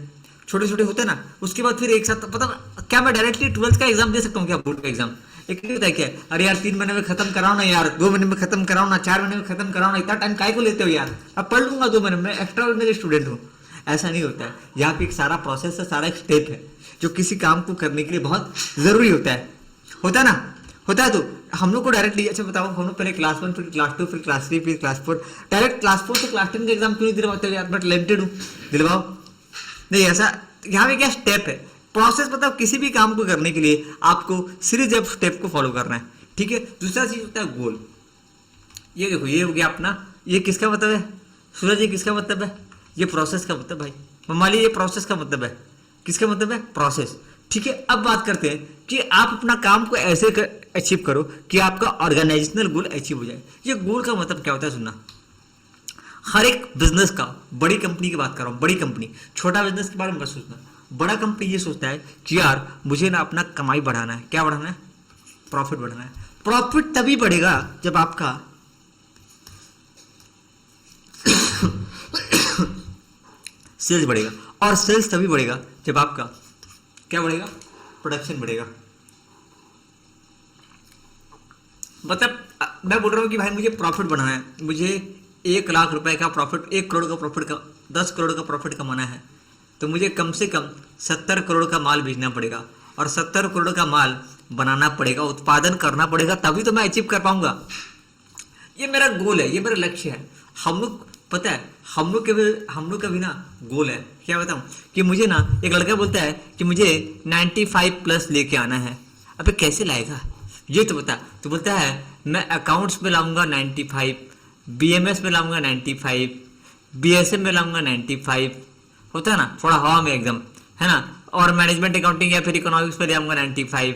छोटे छोटे होते हैं ना, उसके बाद फिर एक साथ। पता क्या मैं डायरेक्टली 12th का एग्जाम दे सकता हूँ क्या? बोर्ड का एग्जाम एक होता है क्या? अरे यार 3 महीने में खत्म कराओ ना यार, 2 महीने में खत्म कराओ ना, 4 महीने में खत्म कराओ ना, इतना टाइम काय को लेते हो यार, अब पढ़ लूंगा 2 महीने में, एक्स्ट्रा ऑर्डिनरी स्टूडेंट हूँ। ऐसा नहीं होता है। यहाँ पे एक सारा प्रोसेस है, सारा एक स्टेप है, जो किसी काम को करने के लिए बहुत जरूरी होता है ना, होता है। तो हम लोग को डायरेक्टली, अच्छा बताओ, हम लोग पहले क्लास 1, फिर क्लास 2, फिर क्लास 3, फिर क्लास 4, डायरेक्ट क्लास 4 से क्लास 10 का एग्जाम क्यों नहीं दिलवाते यार? मैं टैलेंटेड हूँ, दिलवाओ। नहीं, ऐसा यहाँ पे क्या स्टेप है? प्रोसेस मतलब किसी भी काम को करने के लिए आपको सीरीज ऑफ स्टेप को फॉलो करना है, ठीक है। दूसरा चीज होता है गोल। ये देखो, ये हो गया अपना, ये किसका मतलब है सूरज? ये किसका मतलब है? ये प्रोसेस का मतलब भाई। मान लीजिए ये प्रोसेस का मतलब है, किसका मतलब है? प्रोसेस, ठीक है। अब बात करते हैं कि आप अपना काम को ऐसे अचीव करो कि आपका ऑर्गेनाइजेशनल गोल अचीव हो जाए। ये गोल का मतलब क्या होता है? सुनना, हर एक बिजनेस का, बड़ी कंपनी की बात कर रहा हूँ, बड़ी कंपनी, छोटा बिजनेस के बारे में बस सोचना। बड़ा कंपनी ये सोचता है कि यार मुझे ना अपना कमाई बढ़ाना है। क्या बढ़ाना है? प्रॉफिट बढ़ाना है। प्रॉफिट तभी बढ़ेगा जब आपका सेल्स बढ़ेगा, और सेल्स तभी बढ़ेगा जब आपका क्या बढ़ेगा? प्रोडक्शन बढ़ेगा। मतलब मैं बोल रहा हूं कि भाई मुझे प्रॉफिट बढ़ाना है, मुझे 1 लाख रुपए का प्रॉफिट, 1 करोड़ का प्रॉफिट का 10 करोड़ का प्रॉफिट कमाना है, तो मुझे कम से कम 70 करोड़ का माल बेचना पड़ेगा, और 70 करोड़ का माल बनाना पड़ेगा, उत्पादन करना पड़ेगा, तभी तो मैं अचीव कर पाऊंगा। ये मेरा गोल है, ये मेरा लक्ष्य है। हम लोग, पता है, हम लोग का भी ना गोल है। क्या बताऊं कि मुझे ना, एक लड़का बोलता है कि मुझे 95 प्लस लेके आना है। अबे कैसे लाएगा ये तो बता। तो बोलता है मैं अकाउंट्स में लाऊंगा 95, बीएमएस में लाऊंगा 95, बीएसएम में लाऊंगा 95, होता है ना, थोड़ा हवा में एकदम, है ना। और मैनेजमेंट अकाउंटिंग या फिर इकोनॉमिक्स पे ले आऊंगा 95,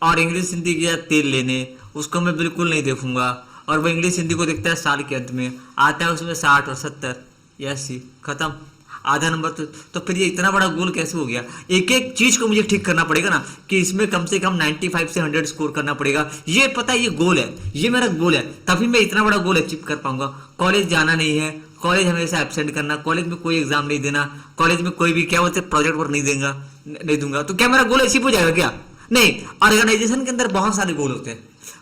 और इंग्लिश हिंदी की तेल लेने उसको मैं बिल्कुल नहीं देखूंगा, और वो इंग्लिश हिंदी को देखता है साल के अंत में, आता है उसमें 60 और 70 या 80, खत्म, आधा नंबर। तो फिर ये इतना बड़ा गोल कैसे हो गया? एक एक चीज को मुझे ठीक करना पड़ेगा ना, कि इसमें कम से कम 95 से 100 स्कोर करना पड़ेगा। ये पता है, ये गोल है, ये मेरा गोल है, तभी मैं इतना बड़ा गोल अचीव कर पाऊंगा। कॉलेज जाना नहीं है, कॉलेज हमेशा एब्सेंट करना, कॉलेज में कोई एग्जाम नहीं देना, कॉलेज में कोई भी क्या बोलते प्रोजेक्ट वर्क नहीं दूंगा, तो क्या मेरा गोल अचीव हो जाएगा क्या? नहीं। ऑर्गेनाइजेशन के अंदर बहुत सारे गोल होते हैं,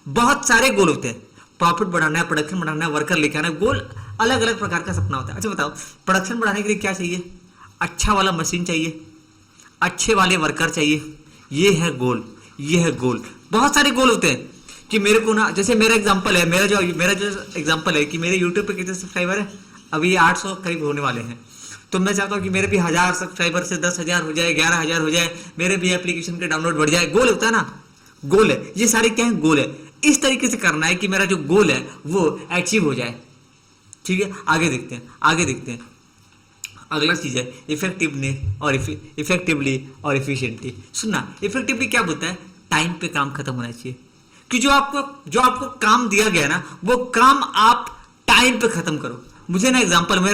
बहुत सारे गोल होते हैं। प्रॉफिट बढ़ाना है, प्रोडक्शन बढ़ाना है, वर्कर लेके आना है, गोल अलग अलग प्रकार का सपना होता है। अच्छा बताओ, प्रोडक्शन बढ़ाने के लिए क्या चाहिए? अच्छा वाला मशीन चाहिए, अच्छे वाले वर्कर चाहिए, ये है गोल, ये है गोल। बहुत सारे गोल होते हैं कि मेरे को ना, जैसे मेरा एग्जांपल है, मेरा जो एग्जांपल है कि मेरे यूट्यूब पे कितने सब्सक्राइबर है, अभी ये 800 करीब होने वाले हैं। तो मैं चाहता हूँ कि मेरे भी 1000 सब्सक्राइबर से 10,000 हो जाए, 11,000 हो जाए, मेरे भी एप्लीकेशन के डाउनलोड बढ़ जाए। गोल होता है ना, गोल है, ये सारे क्या है? गोल है। इस तरीके से करना है कि मेरा जो गोल है वो अचीव हो जाए। ठीक है, आगे देखते हैं, आगे देखते हैं। अगला चीज है इफेक्टिवली और इफिशिएंटली। सुनना, इफेक्टिवली क्या बोलता है? टाइम पे काम खत्म होना चाहिए, कि जो आपको काम दिया गया ना, वो काम आप टाइम पे खत्म करो। मुझे ना एग्जांपल, मैं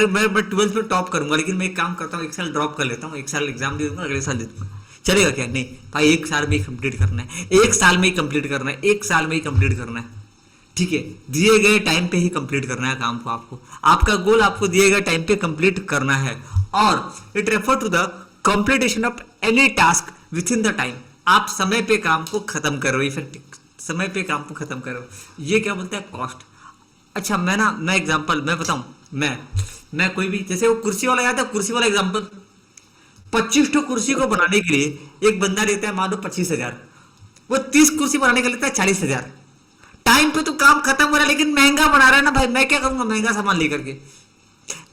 12th में टॉप करूंगा, लेकिन मैं एक काम करता हूँ, एक साल ड्रॉप कर लेता हूँ, एक साल एग्जाम दे दूंगा, अगले साल दे दूंगा, चलेगा क्या? नहीं भाई, एक साल में ही कंप्लीट करना है, एक साल में ही कंप्लीट करना है, एक साल में ही कंप्लीट करना है। ठीक है, दिए गए टाइम पे ही कंप्लीट करना है काम को। आपको आपका गोल आपको दिए गए टाइम पे कंप्लीट करना है, और it refer to the completion of any task within the time. आप समय पे काम को खत्म करो, इफेक्टिव समय पे काम को खत्म करो। ये क्या बोलता है? कॉस्ट। अच्छा, मैं एग्जांपल मैं बताऊं, मैं कोई भी, जैसे वो कुर्सी वाला याद है, कुर्सी वाला एग्जांपल, 25 तो कुर्सी को बनाने के लिए एक बंदा लेता है मान लो 25,000, वो 30 कुर्सी बनाने का लेता है 40,000। टाइम पे तो काम खत्म हो रहा है, लेकिन महंगा बना रहा है ना भाई, मैं क्या करूंगा महंगा सामान लेकर के?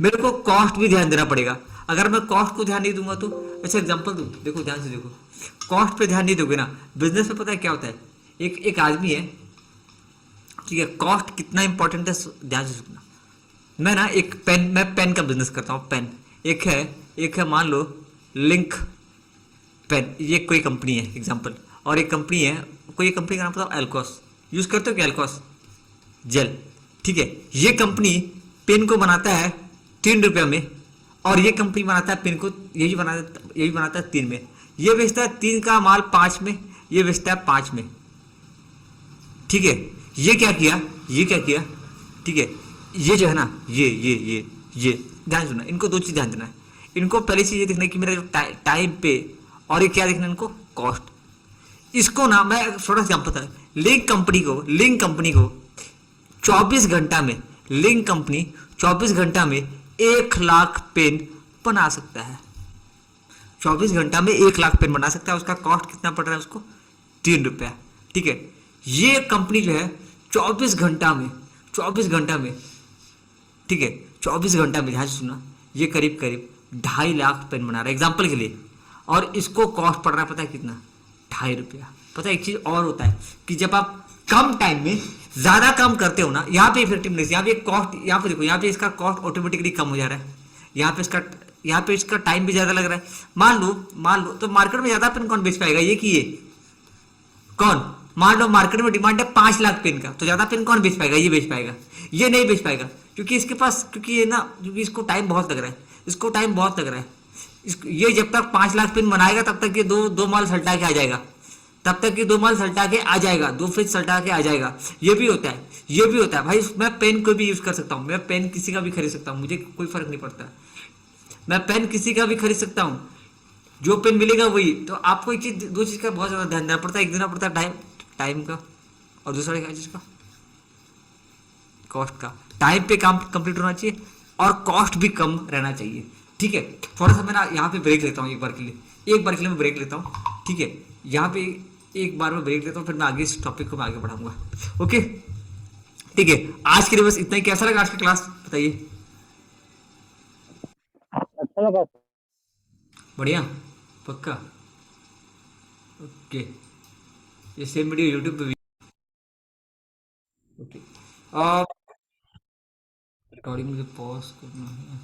मेरे को कॉस्ट भी ध्यान देना पड़ेगा। अगर मैं कॉस्ट को ध्यान नहीं दूंगा तो, अच्छा एग्जांपल दूं, देखो ध्यान से देखो, कॉस्ट पे ध्यान नहीं दोगे ना, बिजनेस में पता है क्या होता है? एक आदमी है, ठीक है, कॉस्ट कितना इंपॉर्टेंट है ध्यान से सुनना। मैं पेन का बिजनेस करता हूँ, पेन एक है मान लो लिंक पेन, ये कोई कंपनी है एग्जांपल, और एक कंपनी है, कोई कंपनी का नाम पता, एल्कोस, यूज करते हो क्या एल्कोस जेल? ठीक है, ये कंपनी पेन को बनाता है 3 रुपये में, और ये कंपनी बनाता है पेन को, यही बनाता है 3 में, ये बेचता है 3 का माल 5 में, ये बेचता है 5 में। ठीक है, ये क्या किया? ठीक है, ये जो है ना, ये ध्यान सुनना, इनको 2 चीज ध्यान देना है। इनको पहली चीज ये देखना है कि मेरा जो टाइम पे, और ये क्या देखना है इनको? कॉस्ट। इसको ना मैं थोड़ा सा एग्जांपल है, लिंक कंपनी को 24 घंटा में, लिंक कंपनी 24 घंटा में 1 लाख पेन बना सकता है। 24 घंटा में 1 लाख पेन बना सकता है। उसका कॉस्ट कितना पड़ रहा है उसको? 3 रुपया। ठीक है, ये कंपनी जो है 24 घंटा में, ठीक है, 24 घंटा में, ध्यान से सुना, ये करीब 2.5 लाख पेन बना रहा है एग्जाम्पल के लिए, और इसको कॉस्ट पड़ रहा है पता है कितना? 2.5 रुपया। पता है एक चीज और होता है कि जब आप कम टाइम में ज्यादा काम करते हो ना, यहाँ पे इफेक्टिवनेस, यहाँ पे कॉस्ट, यहाँ पे देखो, यहाँ पे इसका कॉस्ट ऑटोमेटिकली कम हो जा रहा है, यहाँ पे इसका टाइम भी ज्यादा लग रहा है। मान लो तो मार्केट में ज्यादा पेन कौन बेच पाएगा? ये कि ये कौन? मान लो मार्केट में डिमांड है 5 लाख पेन का, तो ज्यादा पेन कौन बेच पाएगा? ये बेच पाएगा। ये नहीं बेच पाएगा, क्योंकि इसके पास, क्योंकि इसको टाइम बहुत लग रहा है, ये जब तक 5 लाख पेन बनाएगा तब तक ये दो माल सल्टा के आ जाएगा, दो फ्रिज सल्टा के आ जाएगा। ये भी होता है भाई। मैं पेन कोई भी यूज कर सकता हूँ, मैं पेन किसी का भी खरीद सकता हूँ, मुझे कोई फर्क नहीं पड़ता, मैं पेन किसी का भी खरीद सकता हूँ, जो पेन मिलेगा वही। तो आपको एक चीज, 2 चीज का बहुत ज्यादा ध्यान देना पड़ता है। एक देना पड़ता है टाइम का, और दूसरा क्या चीज का? कॉस्ट का। टाइम पे काम कंप्लीट होना चाहिए और कॉस्ट भी कम रहना चाहिए। ठीक है, थोड़ा सा मैं ना यहाँ पे ब्रेक लेता हूँ, एक बार के लिए मैं ब्रेक लेता हूँ। ठीक है, यहाँ पे एक बार मैं ब्रेक लेता हूँ, फिर मैं आगे इस टॉपिक को मैं आगे बढ़ाऊंगा। ओके, ठीक है, आज के लिए बस इतना ही। कैसा लगा आज का क्लास बताइए? अच्छा लगा। बढ़िया, पक्का। ओके, ये सेम वीडियो यूट्यूब पे भी। ओके, रिकॉर्डिंग मुझे पॉज करना है।